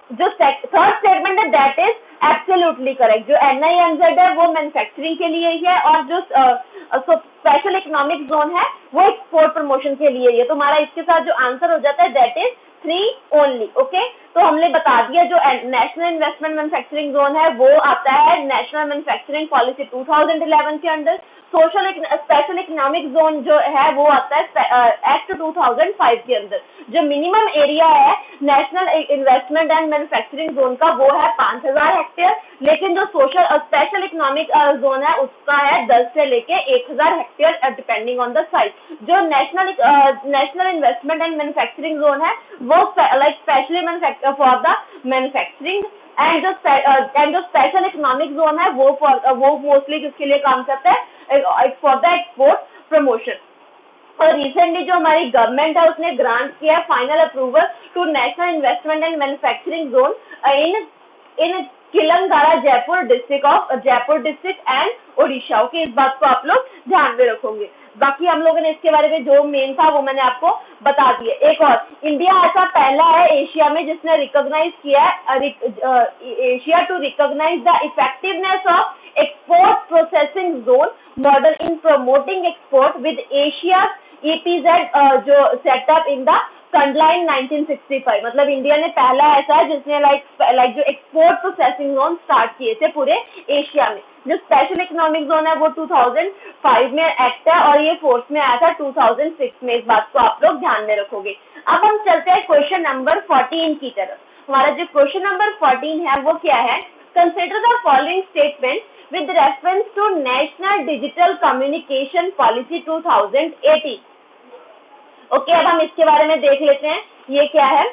जो थर्ड स्टेटमेंट है दैट इज एब्सोल्युटली करेक्ट। जो NIMZ है वो मैन्युफैक्चरिंग के लिए ही है और जो स्पेशल इकोनॉमिक जोन है वो एक्सपोर्ट प्रमोशन के लिए ही है। तो हमारा इसके साथ जो आंसर हो जाता है दैट इज 3 ओनली। ओके, तो हमने बता दिया जो नेशनल इन्वेस्टमेंट मैन्युफैक्चरिंग जोन है वो आता है नेशनल मैन्युफैक्चरिंग पॉलिसी 2011 के अंडर। स्पेशल इकोनॉमिक जोन जो है वो आता है एक्ट 2005 के अंदर। जो मिनिमम एरिया है national investment and manufacturing zone का वो है 5000 हेक्टेयर, लेकिन जो स्पेशल इकोनॉमिक जोन है उसका है 10 से लेके 1000 hectare depending on the size. जो national investment and manufacturing zone है वो like specially for the manufacturing and जो स्पेशल इकोनॉमिक जोन है वो मोस्टली किसके लिए काम करता है, फॉर द एक्सपोर्ट प्रमोशन। और रिसेंटली जो हमारी गवर्नमेंट है उसने ग्रांट किया final approval to national investment and manufacturing zone in Kalinganagar Jajpur district and Odisha. Okay, इस बात को आप लोग ध्यान में रखोगे। बाकी हम लोगों ने इसके बारे में जो मेन था वो मैंने आपको बता दिया। एक और, इंडिया ऐसा पहला है एशिया में जिसने रिकॉग्नाइज किया है Asia to recognise the effectiveness of export processing zone model in promoting export with Asia EPZ जो सेटअप इन द कंडलाइन 1965। मतलब इंडिया ने पहला ऐसा है जिसने लाइक जो एक्सपोर्ट प्रोसेसिंग जोन स्टार्ट किए थे पूरे एशिया में। जो स्पेशल इकोनॉमिक जोन है वो 2005 में एक्ट है और ये फोर्स में आया था 2006 में। इस बात को आप लोग ध्यान में रखोगे। अब हम चलते हैं क्वेश्चन नंबर 14 की तरफ। हमारा जो क्वेश्चन नंबर 14 है वो क्या है, consider the following statement with reference to National Digital Communication Policy 2018। Okay, अब हम इसके बारे में देख लेते हैं ये क्या है।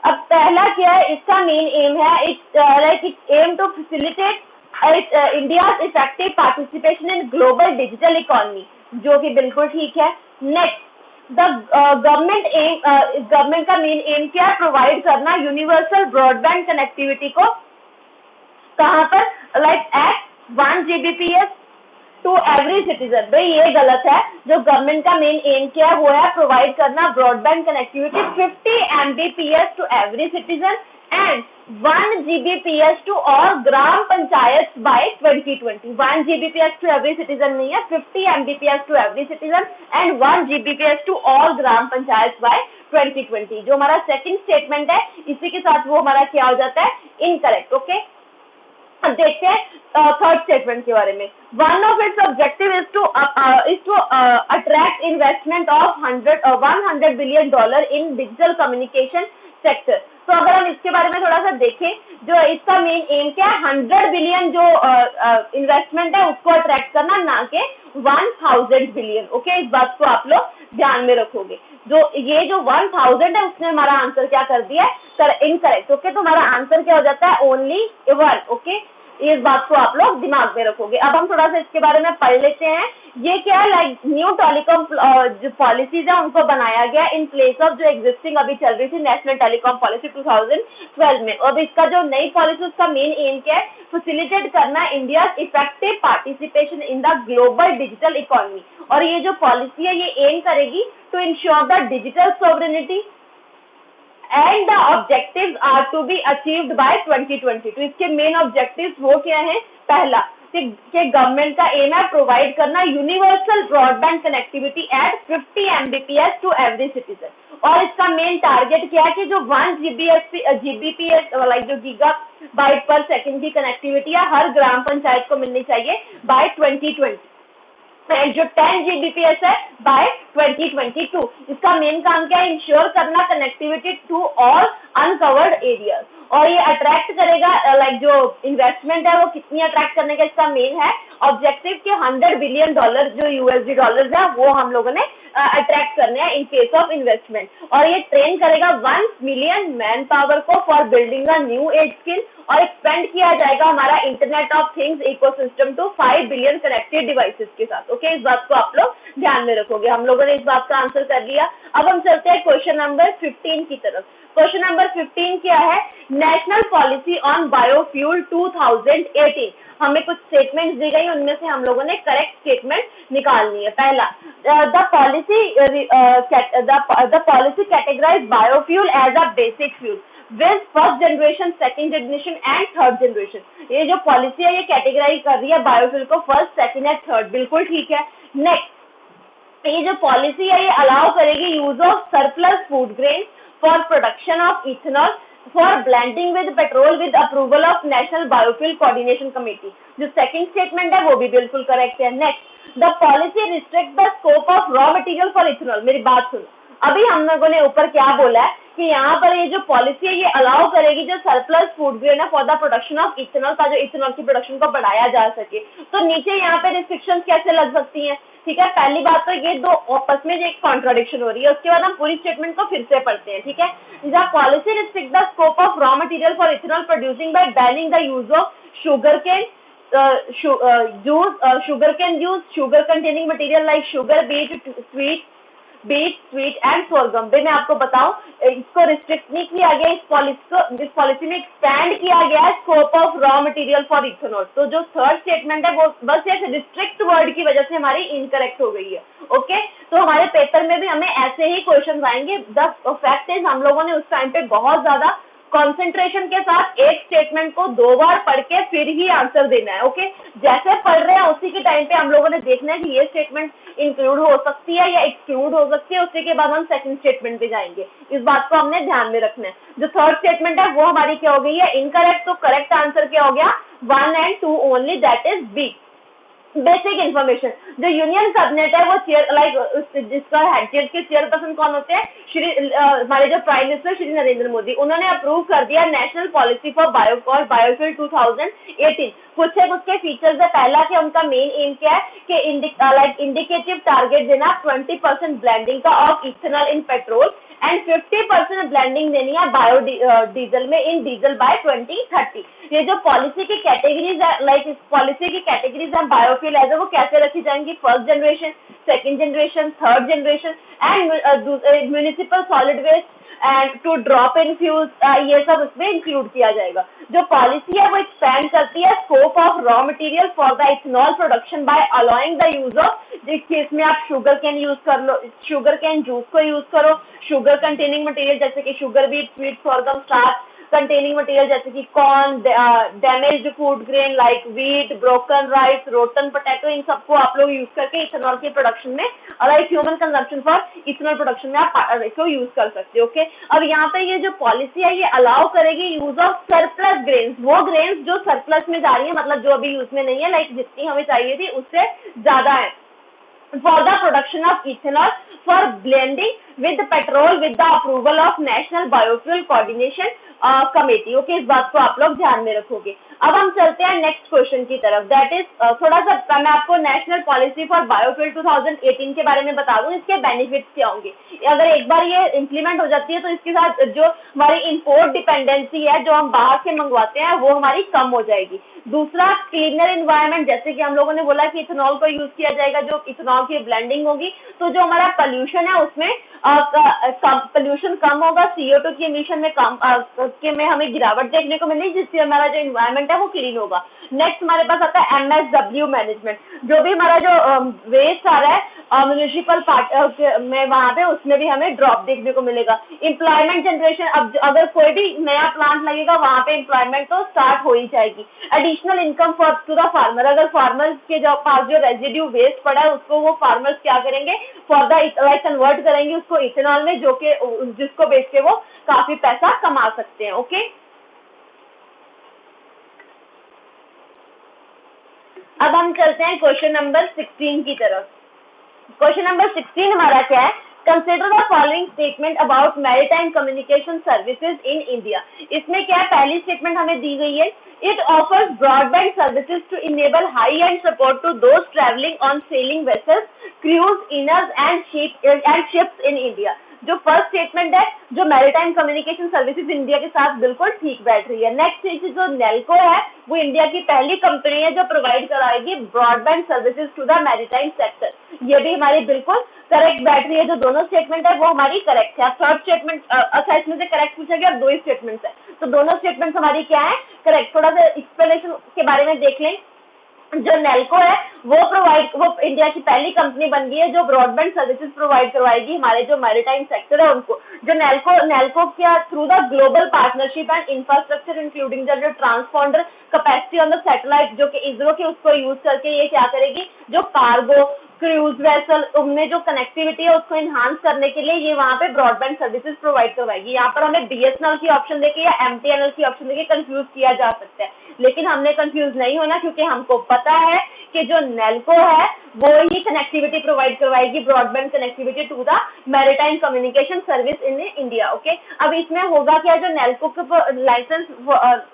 अब पहला क्या है, इसका मेन एम है it's aim to facilitate India's effective participation in global digital economy, जो कि बिल्कुल ठीक है। नेक्स्ट, द गवर्नमेंट का मेन एम क्या है, प्रोवाइड करना यूनिवर्सल ब्रॉडबैंड कनेक्टिविटी को कहां पर, like at 1 Gbps to every citizen. भाई ये गलत है। जो गवर्नमेंट का मेन एम क्या है वो है प्रोवाइड करना broadband connectivity 50 Mbps to every citizen and 1 Gbps to all gram panchayat by 2020। 1 Gbps to every citizen नहीं है, 50 Mbps to every citizen and 1 Gbps to all gram panchayat by 2020। जो हमारा सेकंड स्टेटमेंट है इसी के साथ वो हमारा क्या हो जाता है, इनकरेक्ट। ओके, अब देखते हैं थर्ड स्टेटमेंट के बारे में। One of its objective is to attract investment of 100 billion dollar in digital communication sector. तो अगर हम इसके बारे में थोड़ा सा देखें, जो इसका मेन एम क्या है, 100 बिलियन जो इन्वेस्टमेंट है उसको अट्रैक्ट करना, ना के 1000 बिलियन। ओके, इस बात को आप लोग ध्यान में रखोगे। जो 1000 है उसने हमारा आंसर क्या कर दिया है, इनकरेक्ट। ओके, तो हमारा आंसर क्या हो जाता है, ओनली 1। ओके, इस बात को आप लोग दिमाग में रखोगे। अब हम थोड़ा सा इसके बारे में पढ़ लेते हैं। ये क्या है, लाइक न्यू टेलीकॉम जो पॉलिसीज है उनको बनाया गया इन प्लेस ऑफ जो एग्जिस्टिंग अभी चल रही थी नेशनल टेलीकॉम पॉलिसी 2012 में। अब इसका जो नई पॉलिसी उसका मेन एम क्या है, फैसिलिटेट करना India effective participation in the global digital economy. और ये जो पॉलिसी है ये एम करेगी to ensure the digital sovereignty and the objectives are to be achieved by 2020। तो इसके मेन ऑब्जेक्टिव्स वो क्या है, पहला कि गवर्नमेंट का एम है प्रोवाइड करना universal broadband connectivity at 50 Mbps to every citizen. और इसका मेन टारगेट क्या है कि जो 1 Gbps लाइक जो गीगाबाइट पर सेकंड की कनेक्टिविटी है हर ग्राम पंचायत को मिलनी चाहिए बाय 2020। जो 10 Gbps है बाय 2022। इसका मेन काम क्या है? इंश्योर करना connectivity to all uncovered areas, और ये अट्रैक्ट करेगा लाइक जो इन्वेस्टमेंट है वो कितनी अट्रैक्ट करने का इसका मेन है ऑब्जेक्टिव के $100 बिलियन जो यूएसडी डॉलर्स है वो हम लोगों ने अट्रैक्ट करने हैं इन केस ऑफ इन्वेस्टमेंट। और ये ट्रेन करेगा 1 मिलियन मैन पावर को for building a new age skill, और एक्सपेंड किया जाएगा हमारा internet of things ecosystem to 5 billion connected devices के साथ। ओके, इस बात को आप लोग ध्यान में रखोगे। हम लोगों ने इस बात का आंसर कर लिया। अब हम चलते हैं क्वेश्चन नंबर 15 की तरफ। क्वेश्चन नंबर 15 क्या है? National policy on biofuel 2018। हमें कुछ स्टेटमेंट्स दी गई, उनमें से हम लोगों ने करेक्ट स्टेटमेंट निकालनी है। पहला, the policy categorise biofuel as a basic fuel with first generation, second generation and third generation. ये जो पॉलिसी है ये कैटेगराइज कर रही है बायोफ्यूल को फर्स्ट, सेकंड एंड थर्ड, बिल्कुल ठीक है। नेक्स्ट, ये जो पॉलिसी है ये अलाउ करेगी use of surplus food grain for production of ethanol for blending with petrol with approval of national biofuel coordination committee. जो सेकंड स्टेटमेंट है वो भी बिल्कुल करेक्ट है। Next, the policy restrict the scope of raw material for ethanol. मेरी बात सुनो, अभी हम लोगों ने ऊपर क्या बोला है कि यहाँ पर ये जो पॉलिसी है ये अलाउ करेगी जो सरप्लस फूड ग्रेन है for the production of ethanol, का जो इथेनॉल की प्रोडक्शन को बढ़ाया जा सके। तो नीचे यहाँ पे रिस्ट्रिक्शंस कैसे लग सकती हैं? ठीक है, पहली बात तो ये दो आपस में एक कॉन्ट्राडिक्शन हो रही है, उसके बाद हम पूरी स्टेटमेंट को फिर से पढ़ते हैं। ठीक है, the policy restrict the scope of raw material for ethanol producing by banning the use of sugar cane sugar cane juice, sugar containing material like sugar, beet, sweet and sorghum। भाई मैं आपको बताऊं, इसको रिस्ट्रिक्ट नहीं किया गया, इस policy में एक्सपैंड किया गया है scope of raw material for ethanol. तो जो थर्ड स्टेटमेंट है वो बस एक रिस्ट्रिक्ट वर्ड की वजह से हमारी इनकरेक्ट हो गई है। ओके, तो हमारे पेपर में भी हमें ऐसे ही क्वेश्चन आएंगे। द फैक्ट इज हम लोगों ने उस टाइम पे बहुत ज्यादा कंसंट्रेशन के साथ एक स्टेटमेंट को 2 बार पढ़ के फिर ही आंसर देना है। ओके, जैसे पढ़ रहे हैं उसी के टाइम पे हम लोगों ने देखना है कि ये स्टेटमेंट इंक्लूड हो सकती है या एक्सक्लूड हो सकती है, उसी के बाद हम सेकंड स्टेटमेंट पे जाएंगे। इस बात को हमने ध्यान में रखना है। जो थर्ड स्टेटमेंट है वो हमारी क्या हो गई है? इनकरेक्ट। तो करेक्ट आंसर क्या हो गया? 1 and 2 only, that is B. Basic information, जो यूनियन कैबिनेट है वो जिसका हेड के चेयरपर्सन कौन होते हैं? हमारे जो प्राइम मिनिस्टर श्री नरेंद्र मोदी, उन्होंने अप्रूव कर दिया नेशनल पॉलिसी फॉर बायोफ्यूल 2018। कुछ है उसके फीचर्स है। पहला कि उनका मेन एम क्या है कि इंडिकेटिव टारगेट देना 20% ब्लेंडिंग का of ethanol in petrol and 50% blending देनी है बायो डीजल में इन डीजल बाय 2030। ये जो पॉलिसी की कैटेगरीज है, इस पॉलिसी की कैटेगरीज है बायोफ्यूल एज वो कैसे रखी जाएंगी? First generation, second generation, third generation and municipal solid waste and to drop in fuels, ये सब इसमें इंक्लूड किया जाएगा। जो पॉलिसी है वो एक्सपैंड करती है scope of raw material for the ethanol production by allowing the use of, जिस केस में आप शुगर कैन यूज कर लो, शुगर कैन जूस को यूज करो, शुगर कंटेनिंग मटेरियल जैसे कि sugar beet, sweet, sorghum, starch containing material जैसे कि corn, damaged food grain like wheat, broken rice, rotten potato, इन सबको आप लोग यूज करके इथेनॉल के प्रोडक्शन में और human consumption for ethanol production में आप इसको यूज कर सकते हो। ओके, अब यहाँ पे ये जो पॉलिसी है ये अलाउ करेगी यूज ऑफ सरप्लस ग्रेन्स, वो ग्रेन्स जो सरप्लस में जा रही है, मतलब जो अभी यूज में नहीं है, जितनी हमें चाहिए थी उससे ज्यादा है, for the production of ethanol for blending with petrol with the approval of national biofuel coordination committee. Okay, इस बात को आप लोग ध्यान में रखोगे। अब हम चलते हैं नेक्स्ट क्वेश्चन की तरफ, दैट इज थोड़ा सा मैं आपको नेशनल पॉलिसी फॉर बायोफ्यूल 2018 के बारे में बता दूं, इसके बेनिफिट्स क्या होंगे। अगर एक बार ये इम्प्लीमेंट हो जाती है तो इसके साथ जो हमारी इंपोर्ट डिपेंडेंसी है, जो हम बाहर से मंगवाते हैं, वो हमारी कम हो जाएगी। दूसरा, क्लीनर एनवायरनमेंट, जैसे कि हम लोगों ने बोला कि इथेनॉल को यूज किया जाएगा, जो इथेनॉल की ब्लेंडिंग होगी तो जो हमारा पोल्यूशन है उसमें पोल्यूशन कम होगा, CO2 की एमिशन में कम में हमें गिरावट देखने को मिलेगी, जिससे हमारा जो एनवायरनमेंट है वो क्लीन होगा। नेक्स्ट हमारे पास आता है MSW मैनेजमेंट, जो भी हमारा जो वेस्ट आ रहा है म्यूनिसिपल पार्ट में वहां पे उसमें भी हमें ड्रॉप देखने को मिलेगा। एम्प्लॉयमेंट जनरेशन, अब अगर कोई भी नया प्लांट लगेगा वहां पे एम्प्लॉयमेंट तो स्टार्ट हो ही जाएगी। Additional income for to the farmer, अगर फार्मर्स के पास जो रेजिड्यू वेस्ट पड़ा है उसको वो फार्मर्स क्या करेंगे, फॉर द कन्वर्ट करेंगे उसको इथेनॉल में, जो कि जिसको बेच के वो काफी पैसा कमा सकते हैं। ओके, अब हम चलते हैं क्वेश्चन नंबर 16 की तरफ। क्वेश्चन नंबर 16 हमारा क्या है, consider the following statement about maritime communication services in India. इसमें क्या है, पहली स्टेटमेंट हमें दी गई है, it offers broadband services to enable high and support to those travelling on sailing vessels, cruise, liners and ships in India. जो first statement है, जो मैरीटाइम कम्युनिकेशन सर्विसेज इंडिया के साथ बिल्कुल ठीक बैठ रही है। नेक्स्ट चीज जो नेल्को है, वो इंडिया की पहली कंपनी है जो प्रोवाइड कराएगी broadband services to the maritime sector. ये भी हमारी बिल्कुल करेक्ट बैठ रही है। जो दोनों स्टेटमेंट है वो हमारी करेक्ट है। थर्ड स्टेटमेंट, अच्छा इसमें से करेक्ट पूछा गया, दो ही स्टेटमेंट है, तो दोनों स्टेटमेंट हमारी क्या है, करेक्ट। थोड़ा सा एक्सप्लेनेशन के बारे में देख लें। जो नेल्को है वो इंडिया की पहली कंपनी बन गई है जो ब्रॉडबैंड सर्विसेज प्रोवाइड करवाएगी हमारे जो मैरीटाइम सेक्टर है उनको। जो नेल्को क्या, through the global partnership and infrastructure including जो transponder capacity on the satellite जो कि इसरो के, उसको यूज करके ये क्या करेगी, जो कार्गो, क्रूज वेसल, उनमें जो कनेक्टिविटी है उसको इनहांस करने के लिए ये वहां पे ब्रॉडबैंड सर्विसेज प्रोवाइड करवाएगी। यहाँ पर हमें बीएसएनएल की ऑप्शन देके या एमटीएनएल की ऑप्शन देके कंफ्यूज किया जा सकता है, लेकिन हमने कंफ्यूज नहीं होना, क्योंकि हमको पता है कि जो नेल्को है वो ही कनेक्टिविटी प्रोवाइड करवाएगी, broadband connectivity to the maritime communication service in India. Okay, अब इसमें होगा क्या, जो नेल्को के लाइसेंस,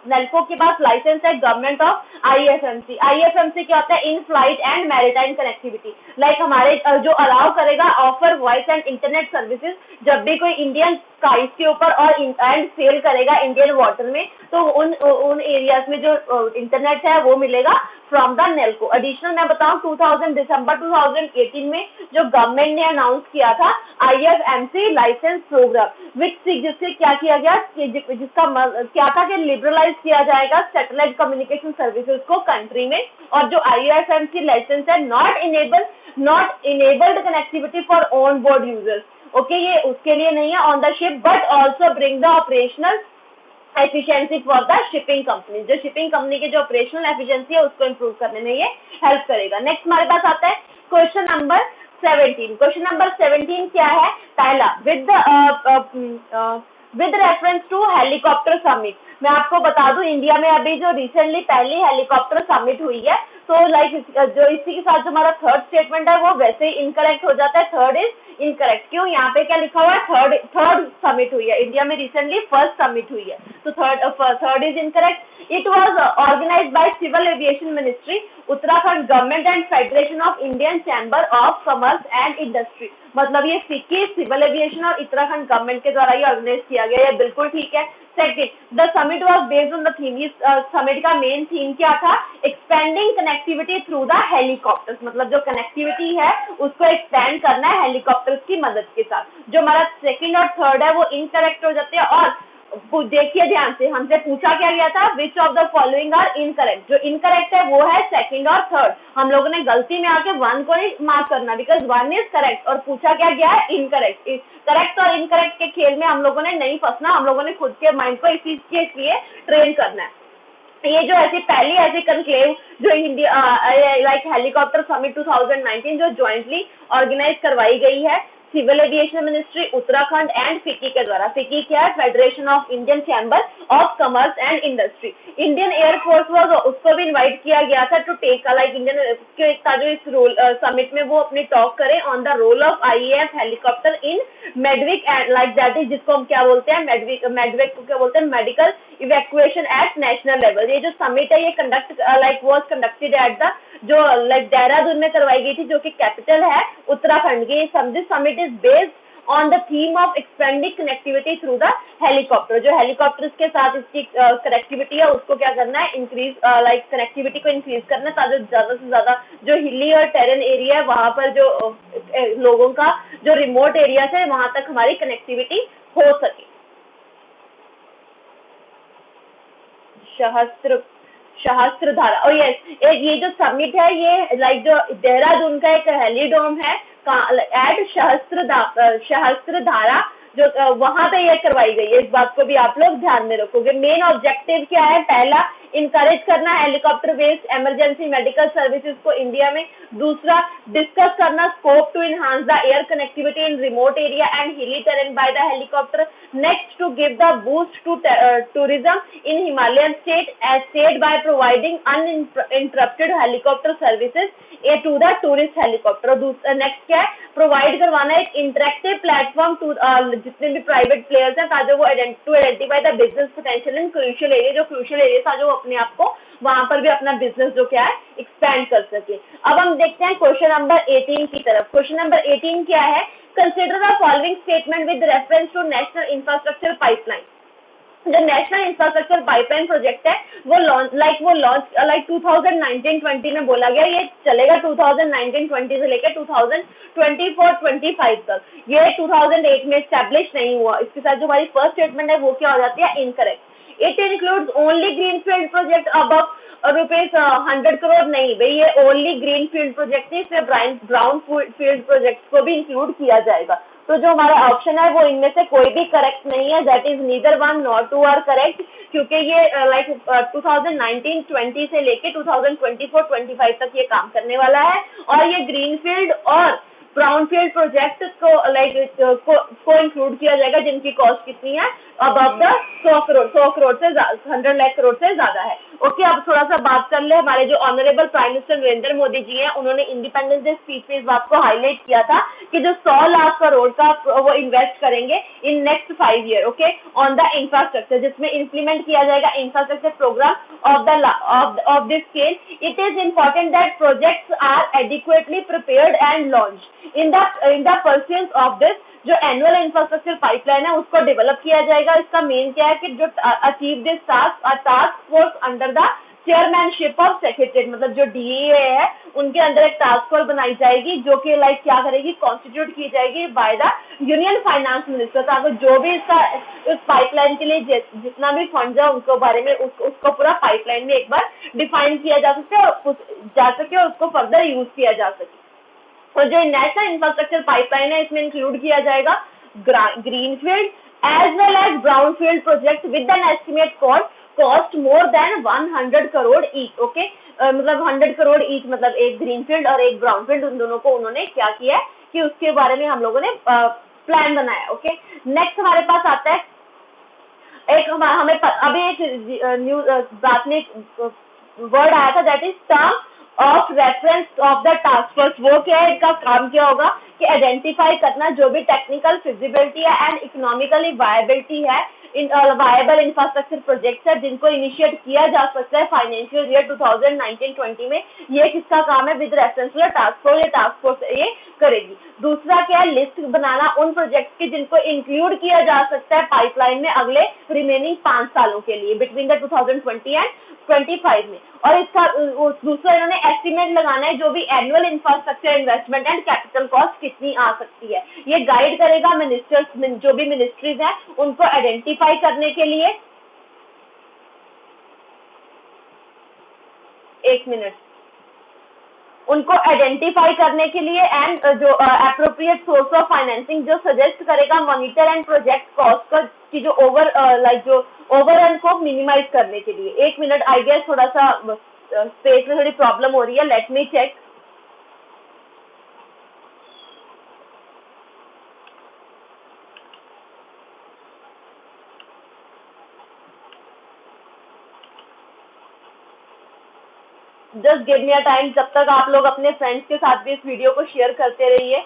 नेल्को के पास लाइसेंस है गवर्नमेंट ऑफ आईएफएमसी। आईएफएमसी क्या होता है, in flight and maritime connectivity, like हमारे जो अलाउ करेगा offer voice and internet services. जब भी कोई इंडियन स्काईज के ऊपर और एंड सेल करेगा इंडियन वाटर में, तो उन एरियाज में जो इंटरनेट है वो मिलेगा फ्रॉम द नेल्को। एडिशनल मैं बताऊं, दिसंबर 2018 में जो गवर्नमेंट ने अनाउंस किया था आईएफएमसी लाइसेंस प्रोग्राम, जिससे क्या किया गया, जिसका क्या था कि लिबरलाइज किया जाएगा सैटेलाइट कम्युनिकेशन सर्विसेज को कंट्री में। और जो आईएफएमसी लाइसेंस है, not enabled connectivity for on board users. Okay, ये उसके लिए नहीं है on the ship, but also bring the operational efficiency for the shipping company. जो शिपिंग कंपनी की जो ऑपरेशनल एफिशिएंसी है उसको इंप्रूव करने में ये हेल्प करेगा। नेक्स्ट हमारे पास आता है क्वेश्चन नंबर 17। क्वेश्चन नंबर 17 क्या है, पहला, with reference to helicopter summit. मैं आपको बता दूं, इंडिया में अभी जो रिसेंटली पहली हेलीकॉप्टर समिट हुई है, तो लाइक जो इसी के साथ जो हमारा थर्ड स्टेटमेंट है वो वैसे ही इनकरेक्ट हो जाता है। थर्ड इज इनकरेक्ट, क्यों, यहाँ पे क्या लिखा हुआ है, थर्ड समिट हुई है इंडिया में, रिसेंटली फर्स्ट समिट हुई है, तो third is incorrect. It was organised by civil aviation ministry, Uttarakhand government and federation of Indian chamber of commerce and industry. मतलब ये फिक्की, सिविल एविएशन और उत्तराखंड गवर्नमेंट के द्वारा ये ऑर्गेनाइज किया गया है, बिल्कुल ठीक है। Second, the summit was based on the theme. इस समिट का मेन थीम क्या था, expanding connectivity through the helicopters. मतलब जो कनेक्टिविटी है उसको एक्सपेंड करना है हेलीकॉप्टर्स की मदद के साथ। जो हमारा सेकंड और थर्ड है वो इनकरेक्ट हो जाते हैं। और देखिए ध्यान से, हमसे पूछा क्या गया था, which of the following are incorrect. जो इनकरेक्ट है वो है सेकंड और थर्ड। हम लोगों ने गलती में आके वन को नहीं मार्क करना, बिकॉज वन इज करेक्ट और पूछा क्या गया है, इनकरेक्ट। करेक्ट और इनकरेक्ट के खेल में हम लोगों ने नहीं फंसना, हम लोगों ने खुद के माइंड को इस चीज के लिए ट्रेन करना है। ये जो पहली ऐसी कंक्लेव जो इंडिया लाइक हेलीकॉप्टर समिट 2019 जो ज्वाइंटली ऑर्गेनाइज करवाई गई है civil aviation ministry, Uttarakhand and FICCI के द्वारा। फिक्की क्या है, federation of Indian chamber of commerce and industry. Indian air force was, उसको भी इनवाइट किया गया था टू टेक लाइक इंडियन का जो इस रोल समिट में वो अपनी टॉक करें on the role of IAF helicopter in medevac and like that is, जिसको हम क्या बोलते हैं, मेडविक को क्या बोलते हैं, medical evacuation at national level. ये जो समिट है ये वाज कंडक्टेड एट द जो देहरादून में करवाई गई थी, जो कि कैपिटल है उत्तराखंड की। Summit is based on the theme of expanding connectivity through the helicopter. जो हेलीकॉप्टर्स के साथ इसकी कनेक्टिविटी है उसको क्या करना है, इंक्रीज कनेक्टिविटी को इंक्रीज करना है, ताकि ज्यादा से ज्यादा जो हिली और टेरेन एरिया है वहां पर जो लोगों का जो रिमोट एरिया है वहां तक हमारी कनेक्टिविटी हो सके। सहस्त्रधारा, और ये जो समिट है ये लाइक जो देहरादून का एक हेलीडोम है एट सहस्त्रधारा, जो वहां पे ये करवाई गई है। इस बात को भी आप लोग ध्यान में रखोगे। मेन ऑब्जेक्टिव क्या है, पहला इनकरेज करना helicopter based emergency medical services को इंडिया में। दूसरा, डिस्कस करना scope to enhance the air connectivity in remote area and hilly terrain by the helicopter. Next, to give the boost to tourism in Himalayan state as state by providing uninterrupted helicopter services to the tourist helicopter. Next क्या है, provide करवाना एक interactive platform to जितने भी private players हैं ताकि वो to identify the business potential in crucial area, जो क्रूशियल एरिया था जो अपने आप को वहां पर भी अपना बिजनेस जो क्या है एक्सपेंड कर सके। अब हम देखते हैं क्वेश्चन नंबर 18 की तरफ। क्वेश्चन नंबर 18 क्या है, consider the following statement with reference to national infrastructure pipeline. जो नेशनल इंफ्रास्ट्रक्चर पाइपलाइन प्रोजेक्ट है वो लॉन्च 2019-20 में बोला गया, ये चलेगा 2019-20 से लेकर 2024-25 तक। ये 2008 में एस्टेब्लिश नहीं हुआ। इसके साथ जो हमारी फर्स्ट स्टेटमेंट है वो क्या हो जाती है, incorrect. It includes only greenfield project above ₹100 crore. नहीं भाई, ये ओनली ग्रीनफील्ड प्रोजेक्ट है, इसमें ब्राउन फील्ड प्रोजेक्ट को भी इंक्लूड किया जाएगा। तो जो हमारा ऑप्शन है वो इनमें से कोई भी करेक्ट नहीं है, that is neither one nor two are correct, क्योंकि ये 2019-20 से लेके 2024-25 तक ये काम करने वाला है और ये ग्रीनफील्ड और ब्राउनफील्ड प्रोजेक्ट को इंक्लूड किया जाएगा जिनकी कॉस्ट कितनी है, अबव द 100 करोड़ से 100 लाख करोड़ से ज्यादा है। ओके, अब थोड़ा सा बात कर ले। हमारे जो honourable prime minister Narendra Modi ji हैं, उन्होंने इंडिपेंडेंस डे स्पीच में इस बात को हाईलाइट किया था कि जो 100 लाख करोड़ का वो इन्वेस्ट करेंगे in next 5 year, okay, on the infrastructure, जिसमें इंप्लीमेंट किया जाएगा infrastructure programme of this scale. It is important that projects are adequately prepared and launched in the pursuit of this. जो एनुअल इंफ्रास्ट्रक्चर पाइपलाइन है उसको develop किया जाएगा। इसका main क्या है कि जो achieve this task force under the chairmanship of secretariat, मतलब जो डीईए है उनके अंदर एक टास्क फोर्स बनाई जाएगी जो कि क्या करेगी, कॉन्स्टिट्यूट की जाएगी by the union finance minister, ताकि जो भी इसका इस पाइपलाइन के लिए जितना भी फंड है उनको बारे में उसको पूरा पाइपलाइन में एक बार डिफाइन किया जा सके और उसको फर्दर यूज किया जा सके। और जो नेशनल इंफ्रास्ट्रक्चर पाइपलाइन है इसमें इंक्लूड किया जाएगा greenfield as well as brownfield project with an estimate cost more than 100 crore each. Okay, मतलब 100 करोड़ ईच, मतलब एक ग्रीनफील्ड और एक ब्राउनफील्ड, उन दोनों को उन्होंने क्या किया कि उसके बारे में हम लोगों ने प्लान बनाया। ओके, नेक्स्ट हमारे पास आता है एक हमें अभी एक न्यूज बात में वर्ड आया था, that is term of reference of the task force. वो क्या है, इनका काम क्या होगा कि आइडेंटिफाई करना जो भी टेक्निकल फिजिबिलिटी है एंड इकोनॉमिकली वायबिलिटी है इन वायबल इंफ्रास्ट्रक्चर प्रोजेक्ट्स है जिनको इनिशिएट किया जा सकता है फाइनेंशियल ईयर 2019-20 में। ये किसका काम है, with reference to task force, ये टास्क फोर्स ये करेगी। दूसरा क्या है, लिस्ट बनाना उन प्रोजेक्ट्स की जिनको इंक्लूड किया जा सकता है पाइपलाइन में अगले रिमेनिंग 5 सालों के लिए, बिटवीन द 2020 एंड 25 में। और इसका दूसरा इन्होंने एस्टिमेट लगाना है जो भी annual infrastructure investment and capital cost कितनी आ सकती है। ये गाइड करेगा मिनिस्टर्स, जो भी मिनिस्ट्रीज हैं उनको आइडेंटिफाई करने के लिए। एक मिनट, उनको आइडेंटिफाई करने के लिए एंड जो एप्रोप्रिएट सोर्स ऑफ फाइनेंसिंग जो सजेस्ट करेगा, मॉनिटर एंड प्रोजेक्ट कॉस्ट का की जो ओवररन को मिनिमाइज करने के लिए। एक मिनट, आई गेस थोड़ा सा स्पेस में थोड़ी प्रॉब्लम हो रही है, let me check. Just give me a time, जब तक आप लोग अपने फ्रेंड्स के साथ भी इस वीडियो को शेयर करते रहिए।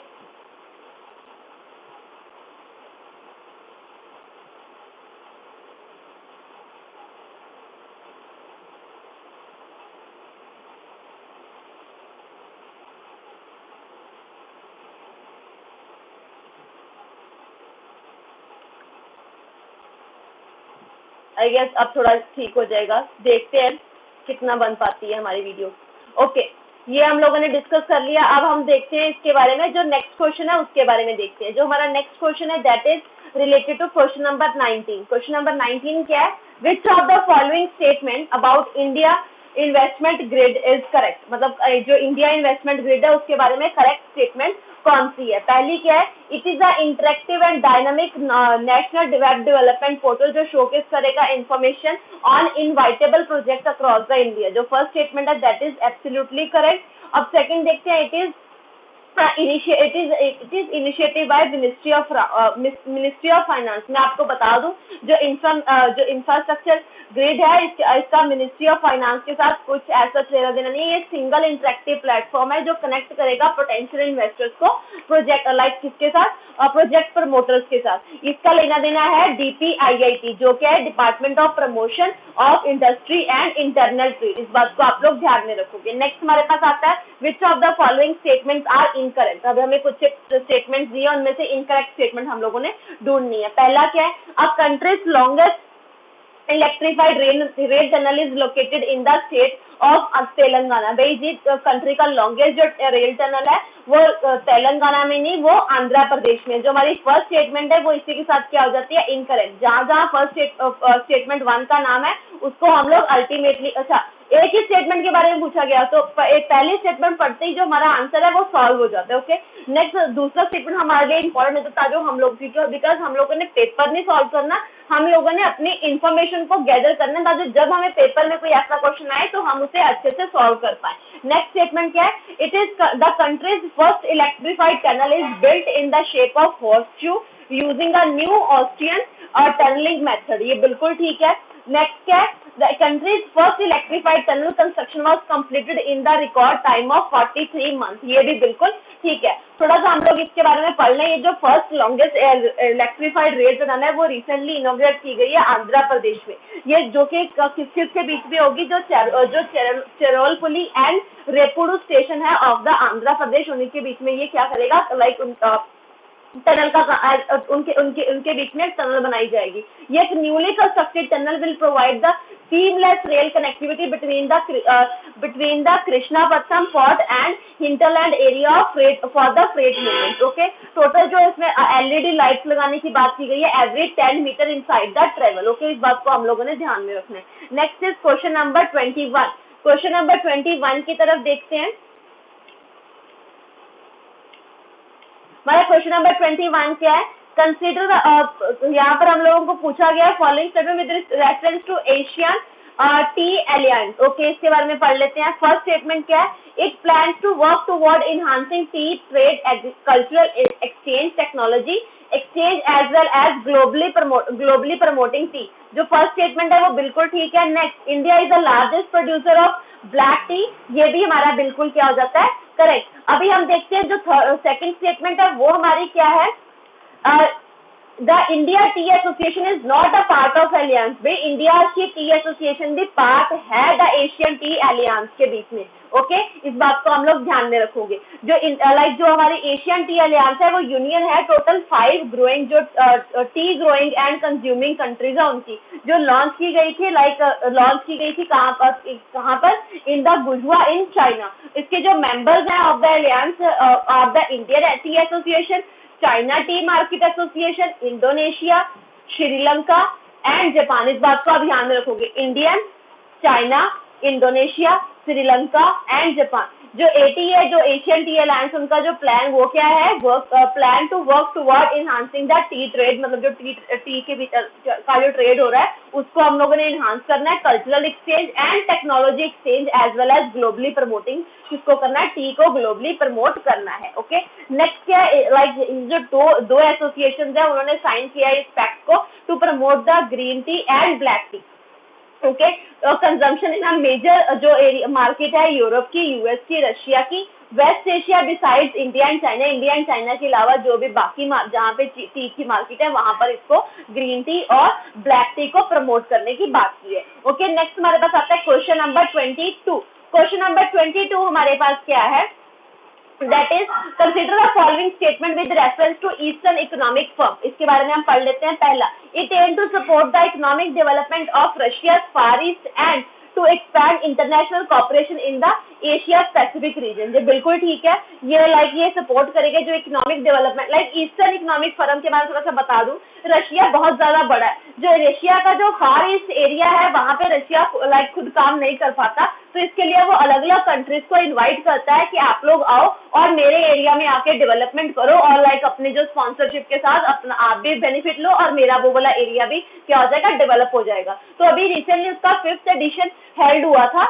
आई गेस अब थोड़ा ठीक हो जाएगा, देखते हैं कितना बन पाती है हमारी वीडियो। ओके, ये हम लोगों ने डिस्कस कर लिया। अब हम देखते हैं इसके बारे में, जो नेक्स्ट क्वेश्चन है उसके बारे में देखते हैं। जो हमारा नेक्स्ट क्वेश्चन है that is related to question number 19। Question number 19 क्या है, which of the following statement about India investment grid is correct, मतलब जो इंडिया इन्वेस्टमेंट ग्रिड है उसके बारे में करेक्ट स्टेटमेंट कौन सी है? पहली क्या है? It is a interactive and dynamic national web development portal जो शोकेस करेगा information on investable project across the India. जो फर्स्ट स्टेटमेंट है दैट इज एब्सोल्युटली करेक्ट। अब सेकंड देखते हैं, it is initiative by ministry of finance. मैं आपको बता दूं जो इंफ्रास्ट्रक्चर ग्रिड है इसका मिनिस्ट्री ऑफ फाइनेंस के साथ कुछ ऐसा लेना देना नहीं है। ये सिंगल इंटरेक्टिव प्लेटफॉर्म है जो कनेक्ट करेगा पोटेंशियल इन्वेस्टर्स को प्रोजेक्ट किसके साथ? प्रोजेक्ट प्रमोटर्स के साथ। इसका लेना देना है DPIIT जो क्या है? Department of promotion of industry and internal trade. इस बात को आप लोग ध्यान में रखोगे। नेक्स्ट हमारे पास आता है which of the following statements are incorrect. अब हमें कुछ स्टेटमेंट्स दिए, उनमें से इनकरेक्ट स्टेटमेंट हम लोगों ने ढूंढनी है। पहला क्या है? A country's longest electrified rail tunnel is located in the state of Telangana. भाई जी कंट्री का लॉन्गेस्ट जो रेल टनल है वो तेलंगाना में नहीं, वो आंध्र प्रदेश में। जो हमारी फर्स्ट स्टेटमेंट है वो इसी के साथ क्या हो जाती है? इनकरेक्ट। जहां जहां फर्स्ट स्टेटमेंट 1 का नाम है उसको हम लोग अल्टीमेटली, अच्छा एक ही स्टेटमेंट के बारे में पूछा गया तो एक पहली स्टेटमेंट पढ़ते ही जो हमारा आंसर है वो सॉल्व हो जाता है। ओके, नेक्स्ट दूसरा स्टेटमेंट हमारे लिए इंपॉर्टेंट होता है जो हम लोग, बिकॉज हम लोगों ने पेपर नहीं सॉल्व करना, हम लोगों ने अपनी इंफॉर्मेशन को गैदर करना ताकि जब हमें पेपर में कोई ऐसा क्वेश्चन आए तो हम उसे अच्छे से सॉल्व कर पाए। नेक्स्ट स्टेटमेंट क्या है? It is the country's first electrified tunnel is built in the shape of horseshoe using a new Austrian tunnelling method. ये बिल्कुल ठीक है। नेक्स्ट क्या है? The country's first electrified tunnel construction was completed in the record time of 43 month. ये भी बिल्कुल ठीक है। थोड़ा सा हम लोग इसके बारे में पढ़ लें। ये जो first longest electrified rail tunnel है वो रिसेंटली इनॉग्रेट की गई है आंध्र प्रदेश में। ये जो कि किस के बीच में होगी? जो चेरोलपुली एंड रेपुडू स्टेशन है ऑफ द आंध्र प्रदेश, उन्हीं के बीच में ये क्या करेगा? टनल का उनके उनके उनके बीच में टनल बनाई जाएगी। ये एक newly constructed tunnel will provide the seamless rail connectivity between the Krishnapatnam fort and hinterland area of freight for the freight movement. Okay, total जो इसमें LED लाइट्स लगाने की बात की गई है every 10 metre inside the travel. Okay, इस बात को हम लोगों ने ध्यान में रखना है। Next is question number 21। Question number 21 की तरफ देखते हैं। हमारा क्वेश्चन नंबर 21 क्या है? कंसीडर, यहाँ पर हम लोगों को पूछा गया following statement with reference to Asian tea alliance. Okay, इसके बारे में पढ़ लेते हैं। फर्स्ट स्टेटमेंट क्या है? It plans to work toward enhancing tea trade, agricultural exchange, technology exchange as well as globally promoting tea. जो फर्स्ट स्टेटमेंट है वो बिल्कुल ठीक है। Next, India is the largest producer of black tea. ये भी हमारा बिल्कुल क्या हो जाता है? करेक्ट। अभी हम देखते हैं जो सेकंड स्टेटमेंट है वो हमारी क्या है? The India tea association is not a part of alliance. भाई इंडिया की टी एसोसिएशन भी पार्ट है द एशियन टी अलियंस के बीच में। ओके, इस बात को हम लोग ध्यान में रखोगे। जो हमारी एशियन टी अलियंस है वो यूनियन है टोटल 5 ग्रोइंग जो tea growing and consuming countries है उनकी, जो लॉन्च की गई थी कहाँ पर? In the Guangzhou in China. इसके जो मेंबर्स हैं of the alliance of the Indian tea association, China tea market association, Indonesia, Sri Lanka and Japan. इस बात को आप ध्यान में रखोगे। Indian, China, Indonesia, Sri Lanka and Japan. जो एटी है, जो एशियन टी अलायंस, उनका जो प्लान वो क्या है? Plan to work toward enhancing the tea trade, मतलब जो टी के बीच का जो ट्रेड हो रहा है उसको हम लोगों ने एनहांस करना है। Cultural exchange and technology exchange as well as globally promoting, किसको करना है? टी को ग्लोबली प्रमोट करना है। ओके, नेक्स्ट क्या है? जो दो एसोसिएशन है उन्होंने साइन किया है इस पैक्ट को to promote the green tea and black tea. Okay, consumption in major जो मार्केट है यूरोप की, यूएस की, रशिया की, West Asia besides India and China. India and China के अलावा जो भी बाकी जहाँ पे टी की मार्केट है वहां पर इसको ग्रीन टी और ब्लैक टी को प्रमोट करने की बात की है। ओके, नेक्स्ट हमारे पास आता है क्वेश्चन नंबर 22। क्वेश्चन नंबर 22 हमारे पास क्या है? That is, consider the following statement with reference to Eastern Economic Forum. इसके बारे में हम पढ़ लेते हैं। पहला, it aimed to support the economic development of Russia's Far East and to expand international cooperation in the Asia Pacific region. ये बिल्कुल ठीक है, ये ये सपोर्ट करेगा जो economic development. Eastern economic forum के बारे में थोड़ा सा बता दूं, रशिया बहुत ज्यादा बड़ा है, जो रशिया का जो फार ईस्ट एरिया है वहां पे रशिया खुद काम नहीं कर पाता, तो इसके लिए वो अलग अलग कंट्रीज को इनवाइट करता है कि आप लोग आओ और मेरे एरिया में आके डेवलपमेंट करो, और अपने जो स्पॉन्सरशिप के साथ अपना आप भी बेनिफिट लो और मेरा वो वाला एरिया भी क्या हो जाएगा, डेवलप हो जाएगा। तो अभी रिसेंटली उसका 5th एडिशन हेल्ड हुआ था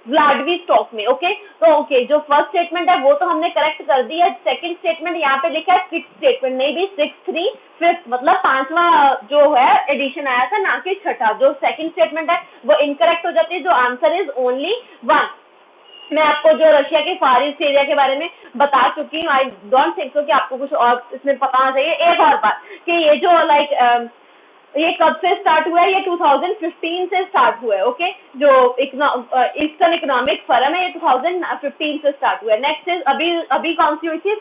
व्लादिवोस्टॉक में। ओके, तो जो फर्स्ट स्टेटमेंट है वो तो हमने करेक्ट कर दी है। सेकंड स्टेटमेंट यहाँ पे लिखा है 6th स्टेटमेंट, नहीं भी 6th 3 5th, मतलब 5वां जो है एडिशन आया था, ना कि 6ठा। जो सेकंड स्टेटमेंट है वो इनकरेक्ट हो जाती है, जो आंसर इज ओनली 1। मैं आपको जो रशिया के फार ईस्ट एरिया के बारे में बता चुकी हूँ, आई डोंट थिंक सो कि आपको कुछ और इसमें पता होना चाहिए। एक और बात कि ये जो ये कब से स्टार्ट हुआ है, ये 2015 से स्टार्ट हुआ है। ओके, जो ईस्टर्न इकोनॉमिक फोरम है ये 2015 से स्टार्ट हुआ है। नेक्स्ट इज अभी कौन सी हुई थी,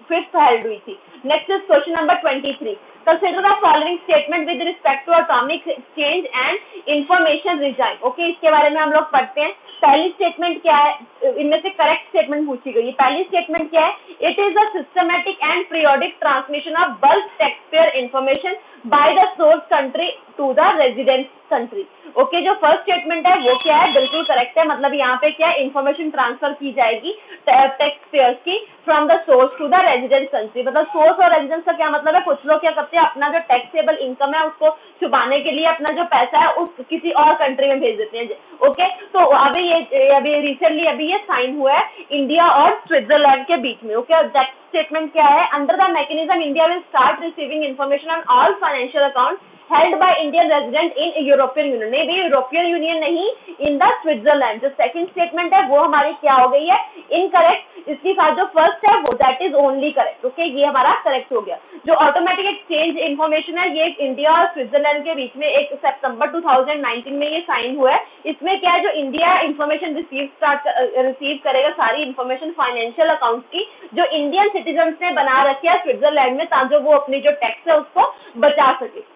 5th हेल्ड हुई थी। Next is question number 23, consider the following statement with respect to atomic exchange and information regime. Okay, इसके बारे में हम लोग पढ़ते हैं। पहली स्टेटमेंट क्या है, इनमें से करेक्ट स्टेटमेंट पूछी गई है। पहली स्टेटमेंट क्या है, it is a systematic and periodic transmission of bulk taxpayer information by the source country to the resident country. Okay, जो फर्स्ट स्टेटमेंट है वो क्या है, बिल्कुल करेक्ट है। मतलब यहाँ पे क्या है, इंफॉर्मेशन ट्रांसफर की जाएगी टैक्स पेयर्स की from the source to the resident country. मतलब सोर्स और रेजिडेंस का क्या मतलब है, कुछ लोग क्या करते हैं, अपना जो टैक्सेबल इनकम है उसको छुपाने के लिए अपना जो पैसा है उस किसी और कंट्री में भेज देते हैं। ओके, तो अभी रिसेंटली ये साइन हुआ है इंडिया और स्विट्जरलैंड के बीच में। ओके, नेक्स्ट स्टेटमेंट क्या है, under the mechanism India will start receiving information on all financial account held by Indian resident in European union. नहीं भी यूरोपियन यूनियन नहीं, इन द स्विट्जरलैंड। जो सेकंड स्टेटमेंट है वो हमारी क्या हो गई है, इनकरेक्ट। इसके साथ जो फर्स्ट है वो that is only correct. Okay, ये हमारा करेक्ट हो गया। जो ऑटोमेटिक एक्सचेंज इन्फॉर्मेशन है ये इंडिया और स्विट्जरलैंड के बीच में 1 सितंबर 2019 में ये साइन हुआ है। इसमें क्या है, जो इंडिया इन्फॉर्मेशन रिसीव करेगा सारी इन्फॉर्मेशन फाइनेंशियल अकाउंट की जो इंडियन सिटीजन ने बना रखी है स्विट्जरलैंड में, ताकि वो अपनी जो टैक्स है उसको बचा सके।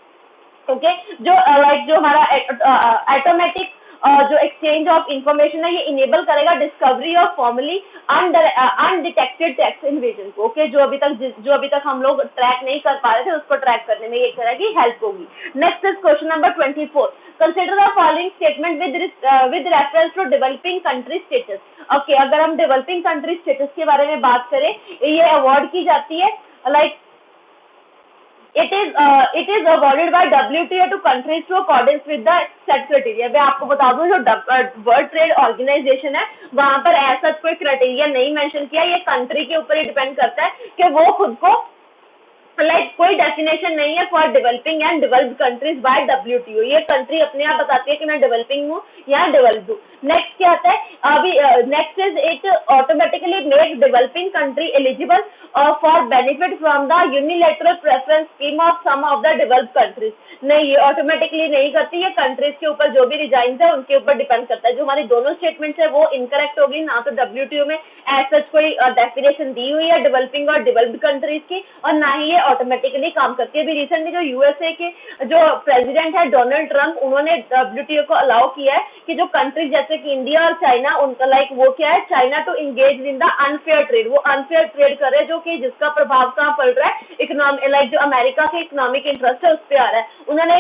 ओके, जो हमारा ऑटोमेटिक जो एक्सचेंज ऑफ इंफॉर्मेशन है ये इनेबल करेगा discovery of formally undetected tax invasion को। ओके, जो अभी तक हम लोग ट्रैक नहीं कर पा रहे थे उसको ट्रैक करने में ये तरह की हेल्प होगी। Next is question number 24, consider the following statement with reference to developing country status. Okay, अगर हम डेवलपिंग कंट्री स्टेटस के बारे में बात करें, ये अवार्ड की जाती है it is awarded by WTO to countries to accordance with the set criteria। मैं आपको बता दूं जो वर्ल्ड ट्रेड ऑर्गेनाइजेशन है वहां पर ऐसा कोई क्राइटेरिया नहीं मेंशन किया, ये कंट्री के ऊपर ही डिपेंड करता है कि वो खुद को कोई डेफिनेशन नहीं है for developing and developed countries by WTO। ये कंट्री अपने आप बताती है कि मैं डेवलपिंग हूँ या डेवलप्ड हूँ। नेक्स्ट क्या आता है, अभी next is it automatically make developing country eligible for benefit from the unilateral preference scheme of some of the developed countries. नहीं, ये ऑटोमेटिकली नहीं करती, ये कंट्रीज के ऊपर जो भी रिजाइन है उनके ऊपर डिपेंड करता है। जो हमारी दोनों स्टेटमेंट्स है वो इनकरेक्ट होगी, ना तो WTO में ऐसा कोई डेफिनेशन दी हुई है डेवलपिंग और डेवलप्ड कंट्रीज की, और ना ही ये ऑटोमेटिकली काम करती है। अभी रिसेंटली जो USA के जो प्रेसिडेंट है डोनाल्ड ट्रंप, उन्होंने WTO को अलाउ किया है कि जो कंट्रीज जैसे कि इंडिया और चाइना, उनका वो क्या है, China to engage in the unfair trade. वो अनफेयर ट्रेड कर रहे हैं जो कि जिसका प्रभाव कहाँ पड़ रहा है, इकोनॉमिक जो अमेरिका के इकोनॉमिक इंटरेस्ट है उस पर आ रहा है। उन्होंने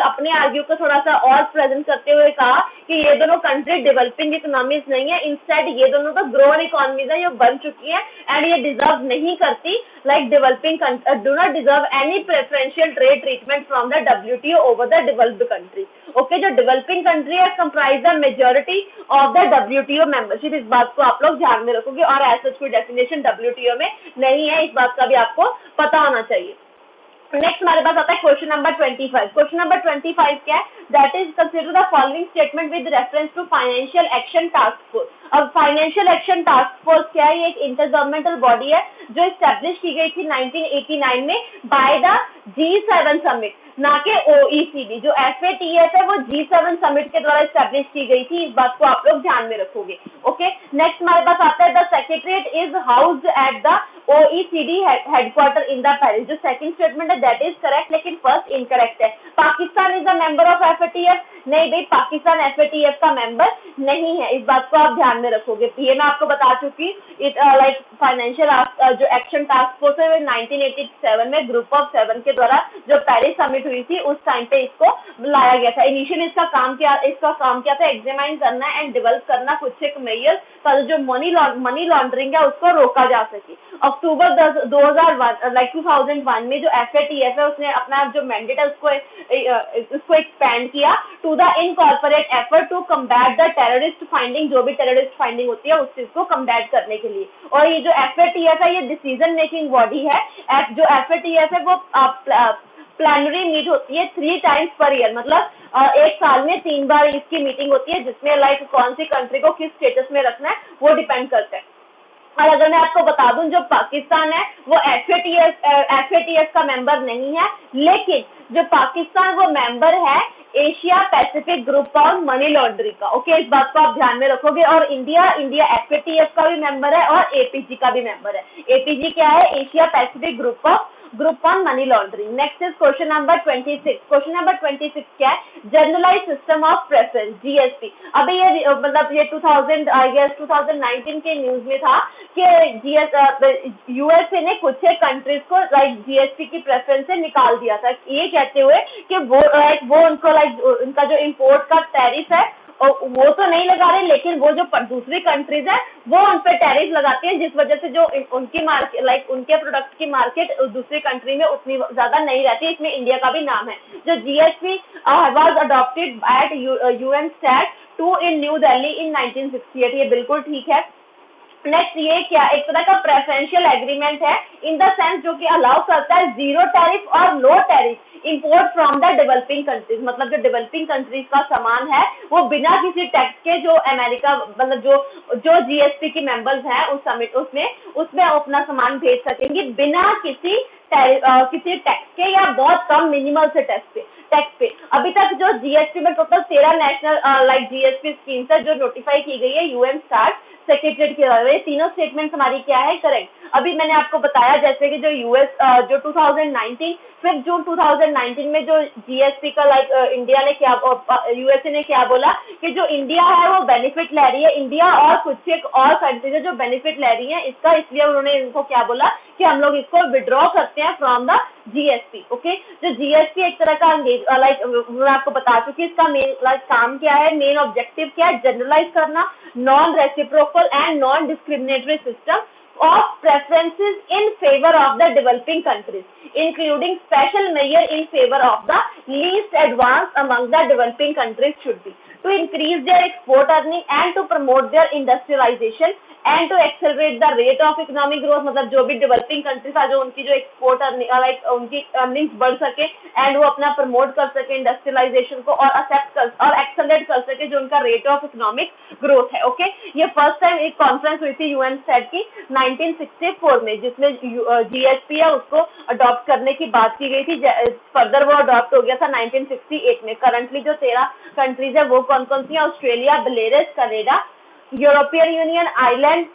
अपने आर्ग्यू को थोड़ा सा और प्रेजेंट करते हुए कहा कि ये दोनों कंट्री डेवलपिंग इकोनॉमीज नहीं है, इंस्टेड ये दोनों तो ग्रोइंग इकोनॉमीज है, ये बन चुकी है एंड ये डिजर्व नहीं करती developing do not deserve any preferential trade treatment from the WTO over the developed country। Okay, जो डेवलपिंग कंट्री है comprise the majority of the WTO membership। इस बात को आप लोग ध्यान में रखोगे, और ऐसा कोई डेफिनेशन WTO में नहीं है, इस बात का भी आपको पता होना चाहिए। नेक्स्ट हमारे पास आता है क्वेश्चन नंबर 25। क्वेश्चन नंबर 25 क्या है, that is consider the following statement with reference to financial action task force. अब फाइनेंशियल एक्शन टास्क फोर्स क्या है, ये एक इंटर गवर्नमेंटल बॉडी है जो स्टैब्लिश की गई थी 1989 में बाय द G7 समिट, ना कि OECD। जो FATF है वो G7 समिट के द्वारा स्टैब्लिश की गई थी, इस बात को आप लोग ध्यान में रखोगे। ओके, नेक्स्ट हमारे पास आता है the secretariat is housed at the OECD headquarter in the Paris. जो सेकंड स्टेटमेंट है दैट इज करेक्ट, लेकिन फर्स्ट इनकरेक्ट है। Pakistan is a member of FATF, नहीं भाई, पाकिस्तान एफएटीएफ का मेंबर नहीं है, इस बात को आप ध्यान में रखोगे। ये मैं आपको बता चुकी। इट लाइक फाइनेंशियल जो एक्शन टास्क फोर्स है 1987 में ग्रुप ऑफ 7 के द्वारा जो पेरिस समिट हुई थी उस टाइम पे इसको लाया गया था। इनिशियली इसका काम क्या था, एग्जामाइन करना एंड डेवलप करना कुछ एक मेजर ताकि जो मनी लॉन्ड्रिंग है उसको रोका जा सके। अक्टूबर 2001 में जो एफएटीएफ है उसने अपना जो मैंडेट है उसको एक्सपेंड किया to the incorporate effort to combat the terrorist finding, जो भी टेररिस्ट फाइंडिंग होती है उस चीज को कम्बैट करने के लिए। और ये जो एफएटीएफ है ये डिसीजन मेकिंग बॉडी है। जो एफएटीएफ है वो प्लानरी मीट होती है 3 टाइम्स पर ईयर, मतलब एक साल में 3 बार इसकी मीटिंग होती है, जिसमें लाइक कौन सी कंट्री को किस स्टेटस में रखना है वो डिपेंड करता है। और अगर मैं आपको बता दूं जो पाकिस्तान है वो एफएटीएफ का मेंबर नहीं है, लेकिन जो पाकिस्तान वो मेंबर है Asia Pacific group on money laundering का। ओके, इस बात को आप ध्यान में रखोगे। और इंडिया एफएटीएफ का भी मेंबर है और एपीजी का भी मेंबर है। एपीजी क्या है? Asia Pacific group on money laundering. Next is question number 26। Question number 26 क्या है? Generalize system of preference, GSP. अभी ये मतलब ये 2019 के न्यूज में था कि यूएसए ने कुछ एक कंट्रीज को लाइक जीएसपी की प्रेफरेंस से निकाल दिया था, ये कहते हुए कि वो उनको लाइक उनका जो इम्पोर्ट का टैरिफ है और वो तो नहीं लगा रहे, लेकिन वो जो दूसरी कंट्रीज है वो उन पे टैरिफ लगाती हैं, जिस वजह से जो उनकी मार्केट लाइक उनके प्रोडक्ट की मार्केट दूसरी कंट्री में उतनी ज्यादा नहीं रहती। इसमें इंडिया का भी नाम है। जो GSP was adopted at UNCTAD 2 in New Delhi in 1968। ये बिल्कुल ठीक है। नेक्स्ट, ये क्या एक तरह का प्रेफरेंशियल एग्रीमेंट है इन द सेंस जो कि अलाउ करता है जीरो टैरिफ और low tariff import from the developing countries. मतलब जो डेवलपिंग कंट्रीज का सामान है वो बिना किसी टैक्स के जो अमेरिका मतलब जो जीएसपी की मेंबर्स हैं उस समिट उसमें अपना सामान भेज सकेंगे बिना किसी टैक्स के या बहुत कम मिनिमल से टैक्स पे। अभी तक जो जीएसपी में total 13 national like GSP schemes है जो नोटिफाई की गई है यूएन स्टार्ट सेक्रेटरीट के द्वारा। ये तीनों स्टेटमेंट हमारी क्या है? करेक्ट। अभी मैंने आपको बताया जैसे कि जो जो 2019 5 जून 2019 में जो जीएसपी का लाइक इंडिया ने क्या यूएसए ने क्या बोला कि जो इंडिया है वो बेनिफिट ले रही है, इंडिया और कुछ एक और कंट्रीज है जो बेनिफिट ले रही है इसका, इसलिए उन्होंने इनको क्या बोला कि हम लोग इसको विड्रॉ करते हैं फ्रॉम द जीएसपी। ओके, जो जीएसपी एक तरह का लाइक मैं आपको बता चुकी इसका मेन लाइक काम क्या है, मेन ऑब्जेक्टिव क्या है? जनरलाइज करना non reciprocal and non discriminatory system of preferences in favor of the developing countries, including special measure in favor of the least advanced among the developing countries should be to increase their export earning and to promote their industrialization and to accelerate the rate of economic growth। मतलब जो भी developing countries है जो उनकी जो export like उनकी earnings बढ़ सके एंड वो अपना प्रमोट कर सके इंडस्ट्रियलाइजेशन को और एक्सेलरेट कर सके जो उनका रेट ऑफ इकोनॉमिक ग्रोथ है। ओके, ये फर्स्ट टाइम एक कॉन्फ्रेंस हुई थी यूएन स्टैट की 1964 में, जिसमें जीएसपी है उसको अडॉप्ट करने की बात की गई थी। फर्दर वो अडॉप्ट हो गया था 1968 में। करंटली जो 13 कंट्रीज है वो कौन कौन सी है? Australia, Belarus, Canada, European Union, Iceland,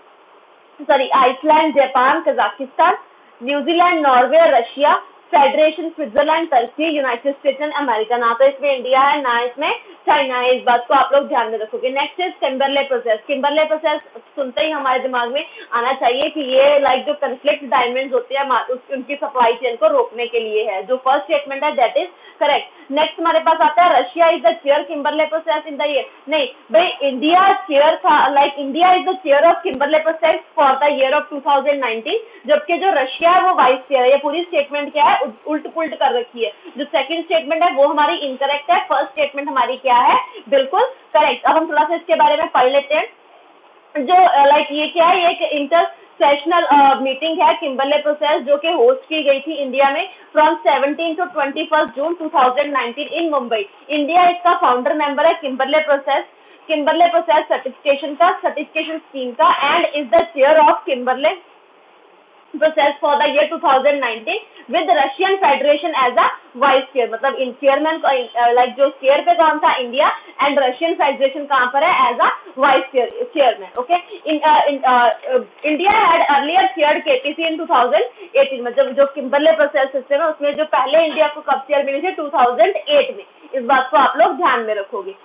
Japan, Kazakhstan, New Zealand, Norway, Russia, federation, Switzerland, Turkey, United States and America. ना तो इसमें इंडिया है ना इसमें चाइना है, इस बात को आप लोग ध्यान में रखोगे। Next is Kimberley process. Kimberley process सुनते ही हमारे दिमाग में आना चाहिए कि ये लाइक जो कन्फ्लिक्ट डायमंड्स होते हैं उनकी सप्लाई चेन को रोकने के लिए है। जो फर्स्ट स्टेटमेंट है दैट इज करेक्ट। नेक्स्ट हमारे पास आता है Russia is the chair Kimberley process in the year. नहीं भाई, इंडिया चेयर था, like India is the chair of Kimberley process for the year of 2019, जबकि जो रशिया है वो वाइस चेयर है। ये पूरी स्टेटमेंट क्या है? उल्ट पुल्ट कर रखी है। जो सेकंड स्टेटमेंट है वो हमारी इनकरेक्ट है, फर्स्ट स्टेटमेंट हमारी क्या है? बिल्कुल करेक्ट। अब हम थोड़ा सा इसके बारे में पढ़ लेते हैं। जो लाइक ये क्या है? ये एक इंटर सेशनल मीटिंग है किम्बरले प्रोसेस जो कि होस्ट की गई थी इंडिया में फ्रॉम 17 to 21 जून 2019 इन मुंबई। इंडिया इसका फाउंडर मेंबर है किम्बरले प्रोसेस सर्टिफिकेशन स्कीम का and is the chair of Kimberley process for the year 2019। with Russian Federation as a vice chair, मतलब इन चेयरमैन लाइक जो चेयर पे कौन था इंडिया एंड रशियन फेडरेशन कहाँ पर है as a vice chairman. Okay, India had earlier chaired KPC in 2018, मतलब जो किम्बरले प्रोसेस सिस्टम है उसमें जो पहले इंडिया को कब चेयर मिली थी 2008 में. इस बात को आप लोग ध्यान में रखोगे.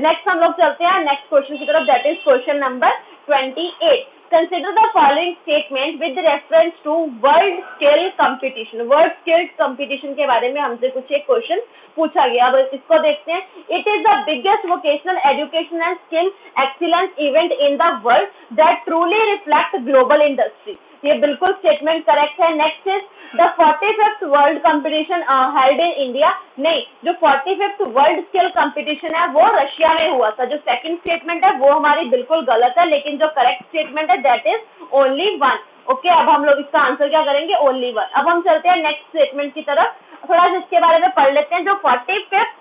नेक्स्ट हम लोग चलते हैं नेक्स्ट क्वेश्चन की तरफ, that is question number 28. Consider the following statement with reference to world scale competition. World scale competition के बारे में हमसे कुछ एक क्वेश्चन पूछा गया. अब इसको देखते हैं. It is the biggest vocational education and skill excellence event in the world that truly reflects global industry. ये बिल्कुल स्टेटमेंट करेक्ट है. Next is the 45th world competition held in India. नहीं, जो 45th वर्ल्ड स्किल कंपटीशन है वो Russia में हुआ था. जो सेकंड स्टेटमेंट है वो हमारी बिल्कुल गलत है, लेकिन जो करेक्ट स्टेटमेंट है that is only one. Okay, अब हम लोग इसका आंसर क्या करेंगे, ओनली वन. अब हम चलते हैं नेक्स्ट स्टेटमेंट की तरफ, थोड़ा सा इसके बारे में पढ़ लेते हैं. जो 45th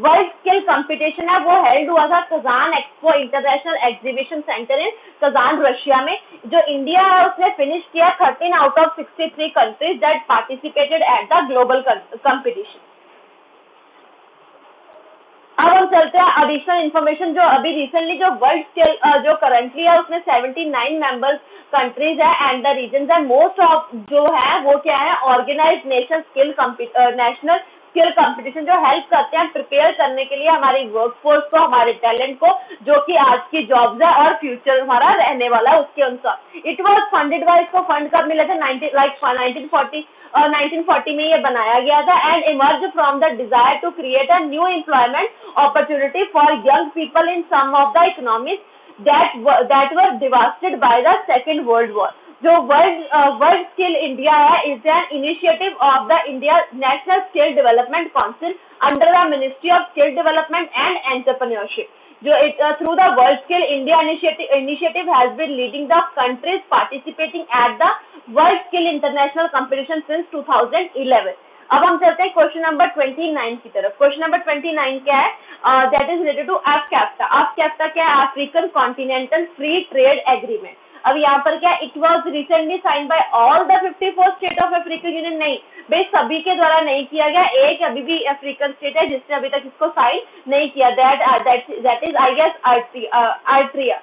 वर्ल्ड स्किल कंपटीशन है वो हेल्ड हुआ था Kazan Expo international exhibition centre in Kazan Russia में. जो इंडिया है उसने फिनिश किया 13 out of 63 countries that participated at the global competition. अब हम चलते हैं एडिशनल इन्फॉर्मेशन. जो अभी रिसेंटली जो वर्ल्ड स्किल जो करंटली है उसमें 79 मेंबर्स कंट्रीज है एंड द रीजन है. मोस्ट ऑफ जो है वो क्या है, organized nation skill national skill competition, जो हेल्प करते हैं प्रिपेयर करने के लिए हमारी वर्कफोर्स को, हमारे टैलेंट को, जो कि आज की जॉब्स है और फ्यूचर हमारा रहने वाला है उसके अनुसार. इट वाज फंडेड बाय, इसको फंड कब मिला था, 1940 में ये बनाया गया था. And emerge from the desire to create a new employment opportunity for young people in some of the economies that were devastated by the Second World War. जो वर्ल्ड स्किल इंडिया है is an initiative of the India national skill development council under the ministry of skill development and entrepreneurship. जो through the world skill India initiative has been leading the countries participating at the world skill international competition since 2011. अब हम चलते हैं question number 29 की तरफ. Question number 29 क्या है, that is related to AFCAFTA. AFCAFTA क्या है, African continental free trade agreement. अब यहाँ पर क्या, it was recently sign by all the 54 state of African union. नहीं भाई, सभी के द्वारा नहीं किया गया. एक अभी भी अफ्रीकन स्टेट है जिसने अभी तक इसको साइन नहीं किया, that is I guess Eritrea.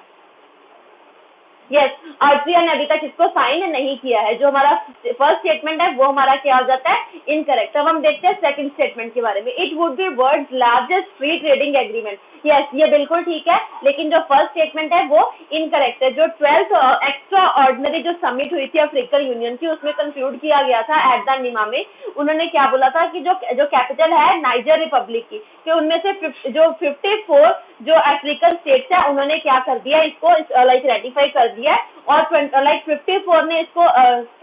Yes, Eritrea ने अभी तक इसको साइन नहीं किया है. जो हमारा फर्स्ट स्टेटमेंट है वो हमारा क्या हो जाता है, इनकरेक्ट. अब हम देखते हैं सेकंड स्टेटमेंट के बारे में. It would be world's largest free trading agreement. Yes, ये बिल्कुल ठीक है, लेकिन जो फर्स्ट स्टेटमेंट है वो इनकरेक्ट है. जो 12th एक्स्ट्रा ऑर्डिनरी जो समिट हुई थी अफ्रीकन यूनियन की, उसमें कंक्लूड किया गया था एट द निमा में. उन्होंने क्या बोला था कि जो कैपिटल है नाइजर रिपब्लिक की, कि उनमें से जो 54 जो अफ्रीकन स्टेट्स है उन्होंने क्या कर दिया, इसको लाइक रेटिफाई कर दिया है. और 54 ने इसको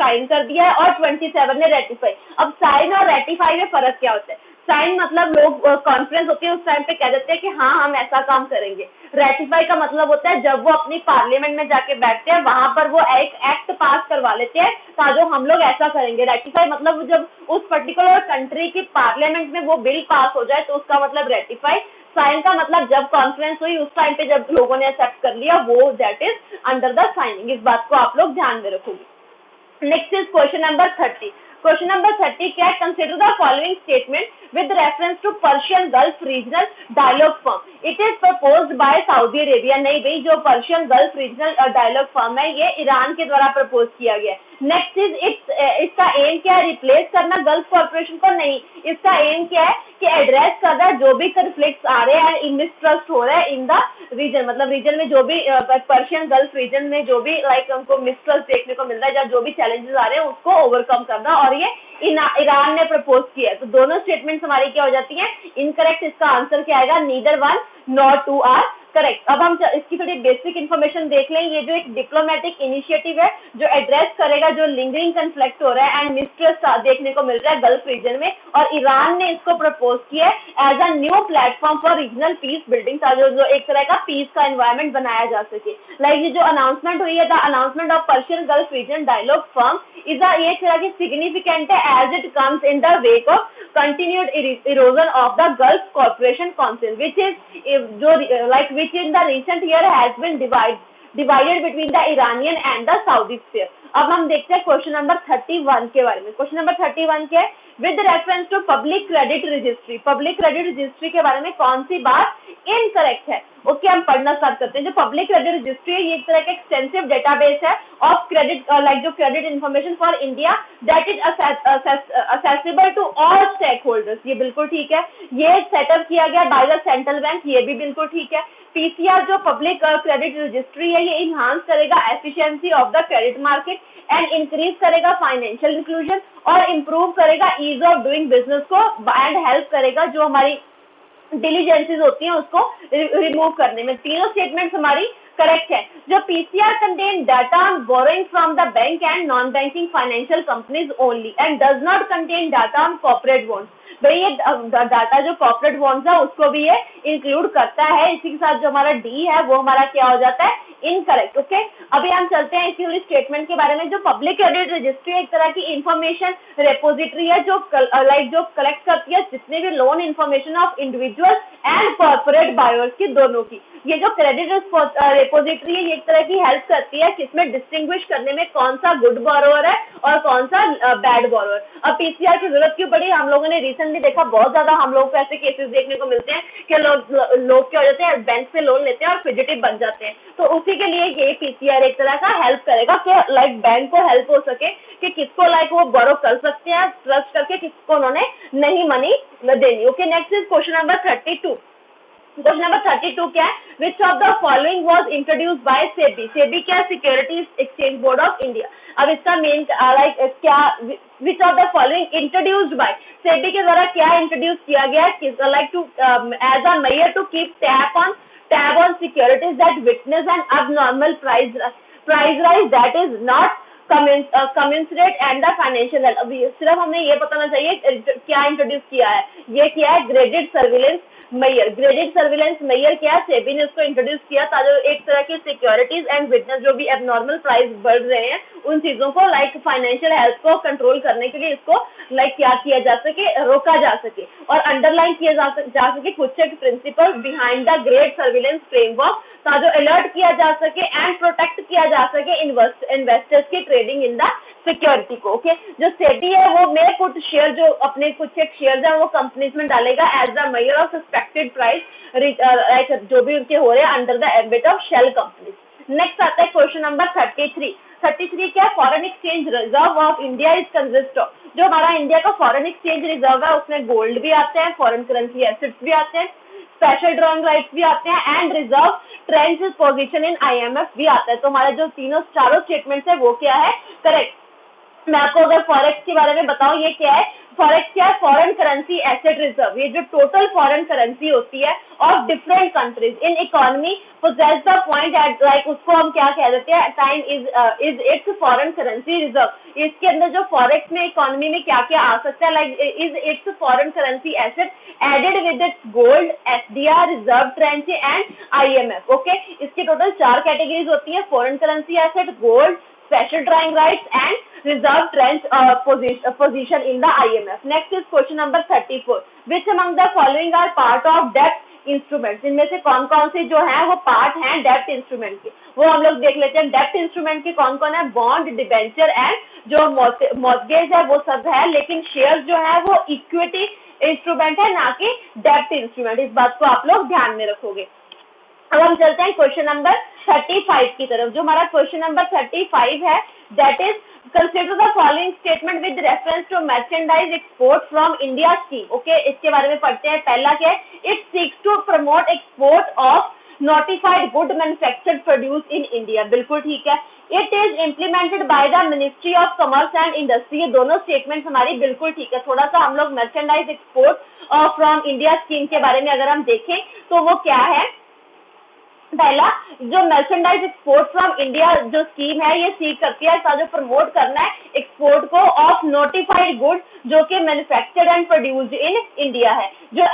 साइन कर दिया है और 27 ने रेटिफाई. अब साइन और रेटिफाई में फर्क क्या होता है. साइन मतलब लोग कॉन्फ्रेंस होती है उस टाइम पे कह देते हैं कि हाँ हम ऐसा काम करेंगे. रेटिफाई का मतलब होता है जब वो अपनी पार्लियामेंट में जाके बैठते हैं वहां पर वो एक एक्ट पास करवा लेते हैं ताकि जो हम लोग ऐसा करेंगे. रेटिफाई मतलब जब उस पर्टिकुलर कंट्री की पार्लियामेंट में वो बिल पास हो जाए तो उसका मतलब रेटिफाई. साइन का मतलब जब कॉन्फ्रेंस हुई उस टाइम पे जब लोगों ने एक्सेप्ट कर लिया वो that is under the signing. इस बात को आप लोग ध्यान में रखोगे. Next is question number 30. Question number 30 क्या है, consider the following statement with reference to Persian gulf regional dialogue firm. It is proposed by Saudi Arabia. नहीं भाई, जो Persian gulf regional dialogue firm है ये ईरान के द्वारा प्रपोज किया गया. नेक्स्ट इज इसका एम क्या है, रिप्लेस करना गल्फ कॉर्पोरेशन को. नहीं, इसका एम क्या है कि एड्रेस करना जो भी कन्फ्लिक्ट आ रहे हैं, मिसट्रस्ट हो रहा है इन द रीजन, मतलब रीजन में जो भी पर्शियन गल्फ रीजन में जो भी लाइक हमको मिसट्रस्ट देखने को मिल रहा है या जो भी चैलेंजेस आ रहे हैं उसको ओवरकम करना, और ये ईरान ने प्रपोज किया है. तो दोनों स्टेटमेंट्स हमारी क्या हो जाती हैं, इनकरेक्ट. इसका आंसर क्या आएगा, neither one nor two are correct. अब हम इसकी थोड़ी बेसिक इन्फॉर्मेशन देख लें. ये जो एक डिप्लोमेटिक इनिशिएटिव है जो एड्रेस करेगा जो लिंगरिंग कन्फ्लिक्ट हो रहा है एंड मिसट्रस्ट देखने को मिल रहा है गल्फ रीजन में, और ईरान ने इसको प्रपोज किया है as a new platform for regional peace building, जो एक तरह का पीस का एनवायरमेंट बनाया जा सके. लाइक ये जो अनाउंसमेंट हुई है, the announcement of Persian gulf region dialogue firm is ये तरह की सिग्निफिकेंट है as it comes in the wake of continued erosion of the Gulf Cooperation Council, which is which in the recent year has been divided between the Iranian and the Saudi sphere. अब हम देखते हैं question number 31 के बारे में। Question number 31 क्या है? With reference to public credit registry, public credit registry के बारे में कौन सी बात इनकरेक्ट है? ओके, हम पढ़ना स्टार्ट करते हैं। जो पब्लिक क्रेडिट रजिस्ट्री है ये एक तरह का एक्सटेंसिव डेटाबेस है ऑफ क्रेडिट, लाइक जो credit information for India that is accessible to all stakeholders. ये बिल्कुल ठीक है। ये सेटअप किया गया बाय द सेंट्रल बैंक, ये भी बिल्कुल ठीक है। पीसीआर जो पब्लिक क्रेडिट रजिस्ट्री है ये इनहांस करेगा efficiency of the credit market and increase करेगा फाइनेंशियल इंक्लूजन और इंप्रूव करेगा ईज ऑफ डूइंग बिजनेस को एंड हेल्प करेगा जो हमारी डिलीजेंसीज होती हैं उसको रिमूव करने में। तीनों स्टेटमेंट्स हमारी करेक्ट है। जो PCR contain data on borrowing from the bank and non banking financial companies only and does not contain data on corporate bonds. भाई ये डाटा जो कॉर्पोरेट बॉन्ड्स है उसको भी ये इंक्लूड करता है। इसी के साथ जो हमारा डी है वो हमारा क्या हो जाता है? इनकरेक्ट। ओके, अभी हम चलते हैं इसी स्टेटमेंट के बारे में। जो पब्लिक क्रेडिट रजिस्ट्री एक तरह की इंफॉर्मेशन रेपोजिटरी है जो जो कलेक्ट करती है जितने भी loan information of individual and corporate buyers की, दोनों की। ये जो क्रेडिट रेपोजिटरी है ये एक तरह की हेल्प करती है किसमें डिस्टिंग्विश करने में कौन सा गुड बोरोवर है और कौन सा बैड बोरोवर। अब पीसीआर की जरूरत क्यों पड़ी? हम लोगों ने रिसेंटली देखा बहुत ज्यादा हम लोग को ऐसे केसेस देखने को मिलते हैं कि लोग क्या हो जाते हैं, बैंक से लोन लेते हैं और फिजिटिव बन जाते हैं। तो उसी के लिए ये पीसीआर एक तरह का हेल्प करेगा कि लाइक बैंक को हेल्प हो सके कि किसको लाइक वो बोरो कर सकते हैं ट्रस्ट करके, किसको उन्होंने नहीं मनी देनी। Okay, next is question number 32। Question number 32 क्या है? Which of the following was introduced by SEBI. SEBI क्या? Securities exchange board of India. अब इसका मेन लाइक क्या, which of the following introduced by SEBI के द्वारा क्या इंट्रोड्यूस किया गया है? Like to as a measure to keep tab on securities that witness an abnormal price rise that is not commensurate and the financial health। अभी सिर्फ हमें ये बताना चाहिए क्या इंट्रोड्यूस किया है। ये किया है graded surveillance major. Graded surveillance major क्या है? सेबी ने उसको इंट्रोड्यूस किया ताकि एक तरह की सिक्योरिटीज एंड विटनेस जो भी एबनॉर्मल प्राइस बढ़ रहे हैं उन चीजों को लाइक फाइनेंशियल हेल्थ को कंट्रोल करने के लिए इसको लाइक क्या किया जा सके, रोका जा सके और अंडरलाइन किया जा सके कुछ एक principle behind the grade surveillance framework ताकि अलर्ट किया जा सके एंड प्रोटेक्ट किया जा सके इन्वेस्टर्स की ट्रेडिंग इन द सिक्योरिटी को। ओके, जो सेबी है वो मे पुट शेयर जो अपने कुछ एक शेयर है वो कंपनीज में डालेगा as the major of suspected price like जो भी उनके हो रहे हैं under the ambit of shell companies. Next आता है क्वेश्चन नंबर 33। 33 क्या? Foreign exchange reserve of India is consist of. जो हमारा इंडिया का फॉरेन एक्सचेंज रिजर्व है उसमें गोल्ड भी आते हैं, फॉरेन करेंसी एसेट्स भी आते हैं, स्पेशल ड्रॉइंग राइट्स भी आते हैं and reserve trend position in IMF भी आता है। तो हमारे जो चारों स्टेटमेंट्स है वो क्या है? करेक्ट। मैं आपको अगर फॉरेक्स के बारे में बताऊं ये क्या है? फॉरेक्स क्या है? Foreign currency asset reserve. ये जो टोटल फॉरेन करेंसी होती है of different countries in economy possess the point at like उसको हम क्या कह देते हैं? Time is its foreign currency reserve. इसके अंदर जो फॉरेक्स में इकोनॉमी में क्या क्या आ सकता है? Like is its foreign currency asset added with its gold, FDR, reserve tranche and IMF. Okay, इसकी टोटल 4 कैटेगरीज होती है, foreign currency asset, gold, special drawing rights and reserve tranche position in the IMF. Next is question number 34. Which among the following are part of debt instruments? इनमें से कौन कौन से जो है वो पार्ट हैं डेप्ट इंस्ट्रूमेंट के, वो हम लोग देख लेते हैं। डेप्ट इंस्ट्रूमेंट के कौन कौन है? बॉन्ड, डिबेंचर एंड जो मॉर्गेज है वो सब है, लेकिन शेयर जो है वो इक्विटी इंस्ट्रूमेंट है ना कि डेप्ट इंस्ट्रूमेंट। इस बात को आप लोग ध्यान में रखोगे। अब हम चलते हैं क्वेश्चन नंबर 35 की तरफ। जो हमारा क्वेश्चन नंबर 35 है that is consider the following statement with reference to merchandise export from India scheme. Okay, इसके बारे में पढ़ते हैं। पहला क्या है? It seeks to promote export of notified good manufactured produce in India. बिल्कुल ठीक है। It is implemented by the ministry of commerce and industry. ये दोनों स्टेटमेंट हमारी बिल्कुल ठीक है। थोड़ा सा हम लोग merchandise export from India scheme के बारे में अगर हम देखें तो वो क्या है? पहला, जो मर्चेंडाइज एक्सपोर्ट फ्रॉम इंडिया जो स्कीम है ये सीख करती है जो प्रमोट करना है एक्सपोर्ट को ऑफ नोटिफाइड गुड्स जो कि manufactured and produced in India है। जो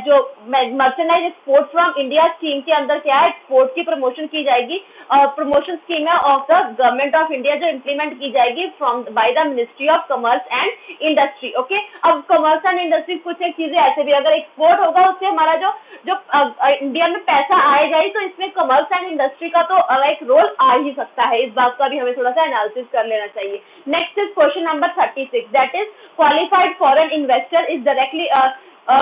जो merchandise export from India scheme के अंदर क्या है, एक्सपोर्ट की प्रमोशन की जाएगी, और प्रमोशन स्कीम है of the government of India जो इम्प्लीमेंट की जाएगी from by the ministry of commerce and industry. Okay, अब कॉमर्स एंड इंडस्ट्री कुछ एक चीजें ऐसे भी, अगर एक्सपोर्ट होगा उससे हमारा जो जो इंडिया में पैसा आएगा ही, तो इसमें कॉमर्स एंड इंडस्ट्री का तो लाइक रोल आ ही सकता है। इस बात का भी हमें थोड़ा सा एनालिसिस कर लेना चाहिए। Next is question number 36, that is qualified foreign investor is directly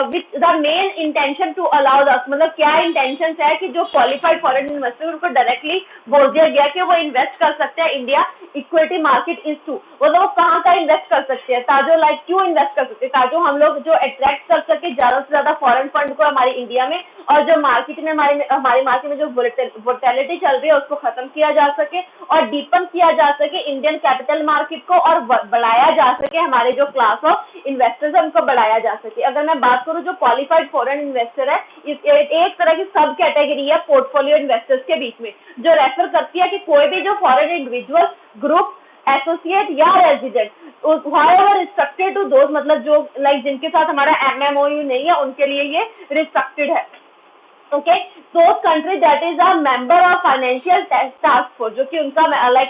with the main intention to allow the, मतलब क्या इंटेंशन है कि जो क्वालिफाइड फॉरेन इन्वेस्टर उनको डायरेक्टली बोल दिया गया कि वो इन्वेस्ट कर सकते हैं India equity market is to, मतलब वो कहाँ का इन्वेस्ट कर सकते हैं, ताजो लाइक क्यों इन्वेस्ट कर सकते हैं, ताजो हम लोग जो अट्रैक्ट कर सके ज्यादा से ज्यादा फॉरेन फंड को हमारी इंडिया में, और जो मार्केट में हमारी मार्केट में जो वोलेटिलिटी चल रही है उसको खत्म किया जा सके और डीपन किया जा सके इंडियन कैपिटल मार्केट को, और बढ़ाया जा सके हमारे जो क्लास ऑफ इन्वेस्टर्स है उनको बढ़ाया जा सके। अगर मैं बात करूं जो क्वालिफाइड फॉरेन इन्वेस्टर है, एक तरह की सब कैटेगरी है पोर्टफोलियो इन्वेस्टर्स के बीच में, जो रेफर करती है कि कोई भी जो फॉरेन इंडिविजुअल, ग्रुप, एसोसिएट या रेजिडेंट, रिस्ट्रिक्टेड टू दोज, मतलब जो लाइक जिनके साथ हमारा MMOU नहीं है उनके लिए ये रिस्ट्रिक्टेड है। ओके, दो country that is a member of financial task force, जो कि उनका लाइक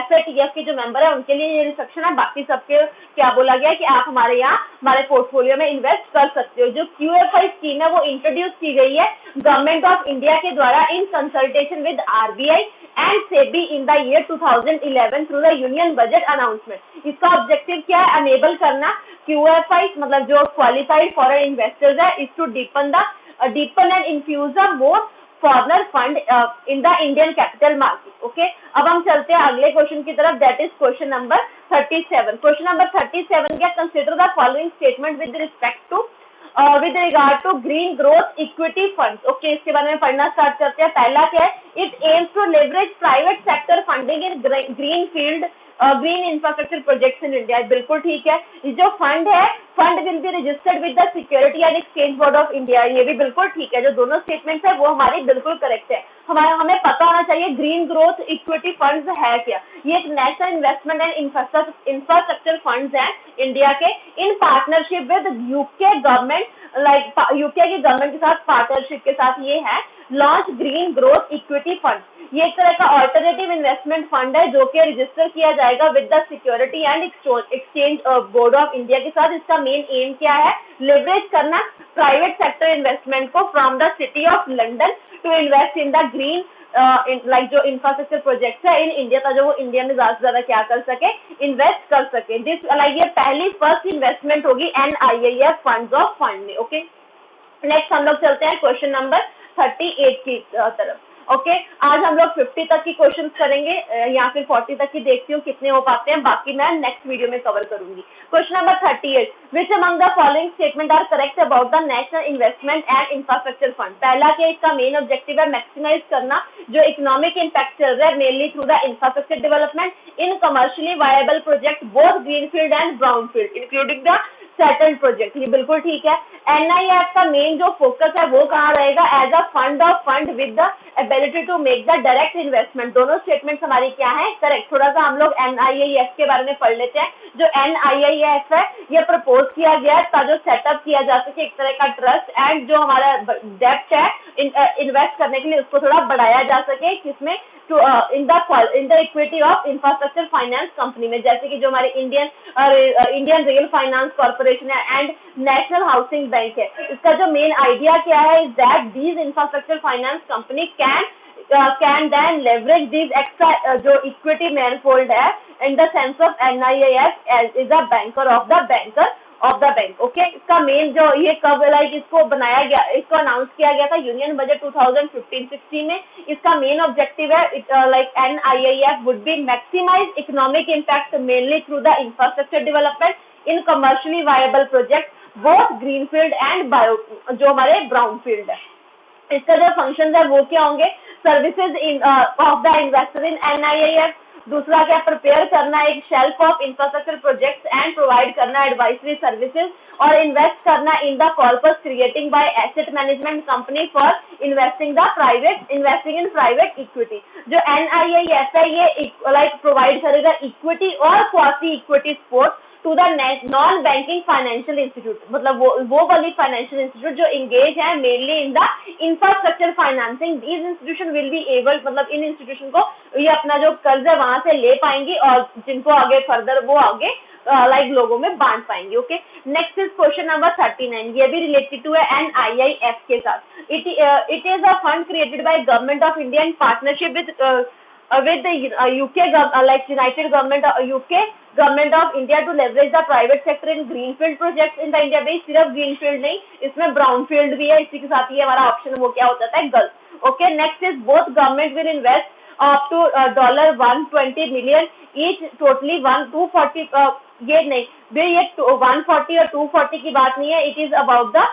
FATF के जो मेंबर है उनके लिए ये रिस्ट्रिक्शन है, बाकी सबके क्या बोला गया कि आप हमारे यहाँ हमारे पोर्टफोलियो में इन्वेस्ट कर सकते हो। जो QFI स्कीम है वो इंट्रोड्यूस की गई है गवर्नमेंट ऑफ इंडिया के द्वारा in consultation with RBI and SEBI in the year 2011 through the union budget announcement. इसका ऑब्जेक्टिव क्या है, अनेबल करना QFI, मतलब जो क्वालिफाइड फॉरेन इन्वेस्टर्स है, is to deepen and infuse a more foreign fund in the Indian capital market. Okay, अब हम चलते हैं अगले क्वेश्चन की तरफ, that is question number 37। Question number 37 क्या, consider the following statement with respect to with regard to green growth equity funds। okay, इसके बारे में पढ़ना स्टार्ट करते हैं। पहला क्या है, it aims to leverage private sector funding in green infrastructure projects in India। बिल्कुल ठीक है। जो फंड है, fund will be registered with the security and exchange board of India, ये भी बिल्कुल ठीक है। जो दोनों स्टेटमेंट्स है वो हमारी बिल्कुल करेक्ट है। हमें पता होना चाहिए ग्रीन ग्रोथ इक्विटी फंड्स है क्या। ये एक national investment and infrastructure funds हैं इंडिया के, in partnership with UK government, like UK की गवर्नमेंट के साथ पार्टनरशिप के साथ ये है launch green growth equity fund. ये एक तरह का ऑल्टरनेटिव इन्वेस्टमेंट फंड है जो कि रजिस्टर किया जाएगा with the security and exchange board of India के साथ। इसका मेन एम क्या है, लेवरेज करना प्राइवेट सेक्टर इन्वेस्टमेंट को from the city of London to invest in the green like जो इंफ्रास्ट्रक्चर प्रोजेक्ट है इन इंडिया का, जो वो इंडिया में ज्यादा से ज्यादा क्या कर सके, इन्वेस्ट कर सके। दिस लाइक ये पहली फर्स्ट इन्वेस्टमेंट होगी NIIF फंड्स ऑफ फंड में। ओके, नेक्स्ट हम लोग चलते हैं क्वेश्चन नंबर 38 की तरफ। ओके, आज हम लोग 50 तक की क्वेश्चन करेंगे या फिर 40 तक की, देखती हूँ कितने हो पाते हैं, बाकी मैं नेक्स्ट वीडियो में कवर करूंगी। Question number 38, which among the following statement are correct about the national investment and infrastructure fund. पहला क्या, इसका मेन ऑब्जेक्टिव है मैक्सिमाइज करना जो इकोनॉमिक इम्पैक्ट चल रहा है mainly through the infrastructure development in commercially viable project both greenfield and brownfield including the settled project, ये बिल्कुल ठीक है। NIIF का मेन जो फोकस है वो कहाँ रहेगा, as a fund of fund with the ability to make the direct investment. दोनों स्टेटमेंट्स हमारी क्या है, करेक्ट। थोड़ा सा हम लोग NIIF के बारे में पढ़ लेते हैं। जो NIIF है ये प्रपोज किया गया है ताकि सेटअप किया जा सके एक तरह का ट्रस्ट, एंड जो हमारा डेप्ट है इन्वेस्ट करने के लिए उसको थोड़ा बढ़ाया जा सके, किसमें, in the equity of infrastructure finance company में, जैसे कि जो हमारे इंडियन रेल फाइनेंस कॉर्पोरेशन है एंड नेशनल हाउसिंग बैंक है। इसका जो मेन आइडिया क्या है, is that these infrastructure finance company can then leverage these extra जो equity manifold है in the sense of NIIF as is a banker of the bank। Okay, इसका main जो ये कब लाइक इसको बनाया गया, इसको अनाउंस किया गया था यूनियन बजट 2015-16 में। इसका मेन ऑब्जेक्टिव है like NIIF would be maximize economic impact mainly through the infrastructure development in commercially viable project both greenfield and bio जो हमारे ब्राउनफील्ड है। इसका जो फंक्शन है वो क्या होंगे, services of the investor in NIIF। दूसरा क्या, प्रिपेयर करना एक shelf of infrastructure projects and provide करना एडवाइजरी सर्विसेज, और इन्वेस्ट करना in the corpus creating by asset management company for investing in private equity. जो NIIF है ये लाइक प्रोवाइड करेगा इक्विटी और quasi equity support to the non banking financial institute, मतलब वो वाली फाइनेंशियल इंस्टीट्यूट जो इंगेज है mainly in the infrastructure financing. These institution will be able, मतलब इन इंस्टीट्यूशन को ये अपना जो कर्ज है वहां से ले पाएंगी और जिनको आगे फर्दर वो आगे लाइक लोगों में बांट पाएंगे। Okay, next is question number 39, ये भी रिलेटेड टू है NIIF के साथ। It is a fund created by government of India in partnership with the UK like United Government UK Government of India to leverage the private sector in greenfield projects in the India base। सिर्फ greenfield नहीं, इसमें brownfield भी है, इसी के साथ ये हमारा ऑप्शन वो क्या होता है, girls. Okay, next is both government will invest up to $120 million each, totally 240 ये नहीं, ये 140 और 240 की बात नहीं है, इट इज अबाउट द,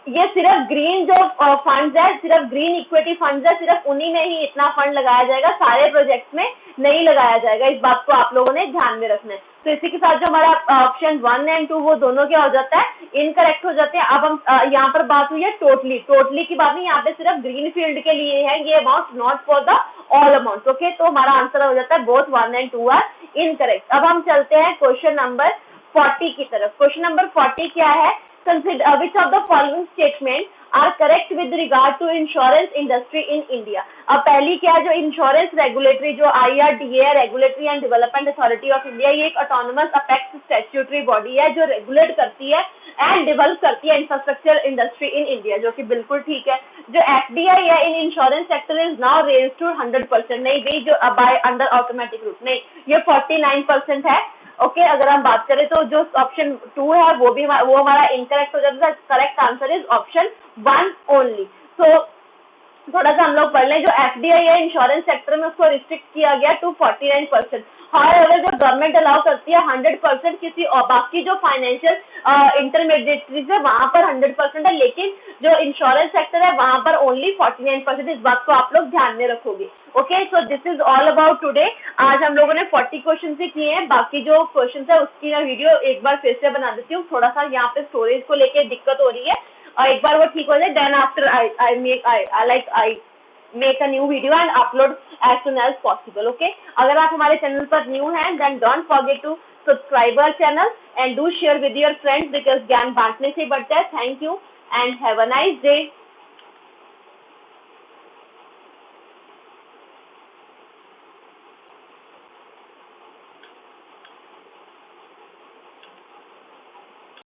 ये सिर्फ ग्रीन जो फंड्स है, सिर्फ ग्रीन इक्विटी फंड्स है, सिर्फ उन्हीं में ही इतना फंड लगाया जाएगा, सारे प्रोजेक्ट्स में नहीं लगाया जाएगा। इस बात को आप लोगों ने ध्यान में रखना है। तो इसी के साथ जो हमारा ऑप्शन 1 और 2 वो दोनों क्या हो जाता है, इनकरेक्ट हो जाते हैं। अब हम यहाँ पर बात हुई है टोटली की बात नहीं, यहाँ पे सिर्फ ग्रीन फील्ड के लिए है ये amount, not for the all amount. Okay, तो हमारा आंसर हो जाता है बोथ 1 और 2 आर इनकरेक्ट। अब हम चलते हैं क्वेश्चन नंबर 40 की तरफ। क्वेश्चन नंबर 40 क्या है, consider which of the following statements are correct with regard to insurance industry in India। अब पहली क्या है, जो इंश्योरेंस रेगुलेटरी जो IRDA regulatory and development authority of India, ये एक ऑटोनोमस अपेक्स स्टैट्यूटरी बॉडी है जो रेगुलेट करती है एंड डेवलप करती है इंफ्रास्ट्रक्चर इंडस्ट्री इन इंडिया, जो कि बिल्कुल ठीक है। जो FDI है in insurance sector is now raise to 100%, नहीं भाई जो बाय अंडर ऑटोमेटिक रूट नहीं, ये 49% है। ओके, अगर हम बात करें तो जो ऑप्शन 2 है वो हमारा इनकरेक्ट हो जाता है। Correct answer is option 1 only. तो थोड़ा सा हम लोग पढ़ लें, जो FDI है इंश्योरेंस सेक्टर में उसको रिस्ट्रिक्ट किया गया टू 49%। हाउएवर जो गवर्नमेंट अलाउ करती है 100%, किसी और बाकी जो फाइनेंशियल इंटरमीडिएटरीज है वहां पर 100% है, लेकिन जो इंश्योरेंस सेक्टर है वहां पर ओनली 49%। इस बात को आप लोग ध्यान में रखोगे। Okay, so this is all about today. आज हम लोगों ने 40 क्वेश्चन ही किए हैं, बाकी जो क्वेश्चन है उसकी मैं वीडियो एक बार फिर से बना देती हूँ। थोड़ा सा यहाँ पे स्टोरेज को लेके दिक्कत हो रही है, और एक बार वो ठीक हो जाए then after I make a new video and upload as soon as possible. Okay, अगर आप हमारे चैनल पर न्यू हैं then don't forget to subscribe our channel and do share with your friends, because ज्ञान बांटने से बढ़ता है। Thank you and have a nice day.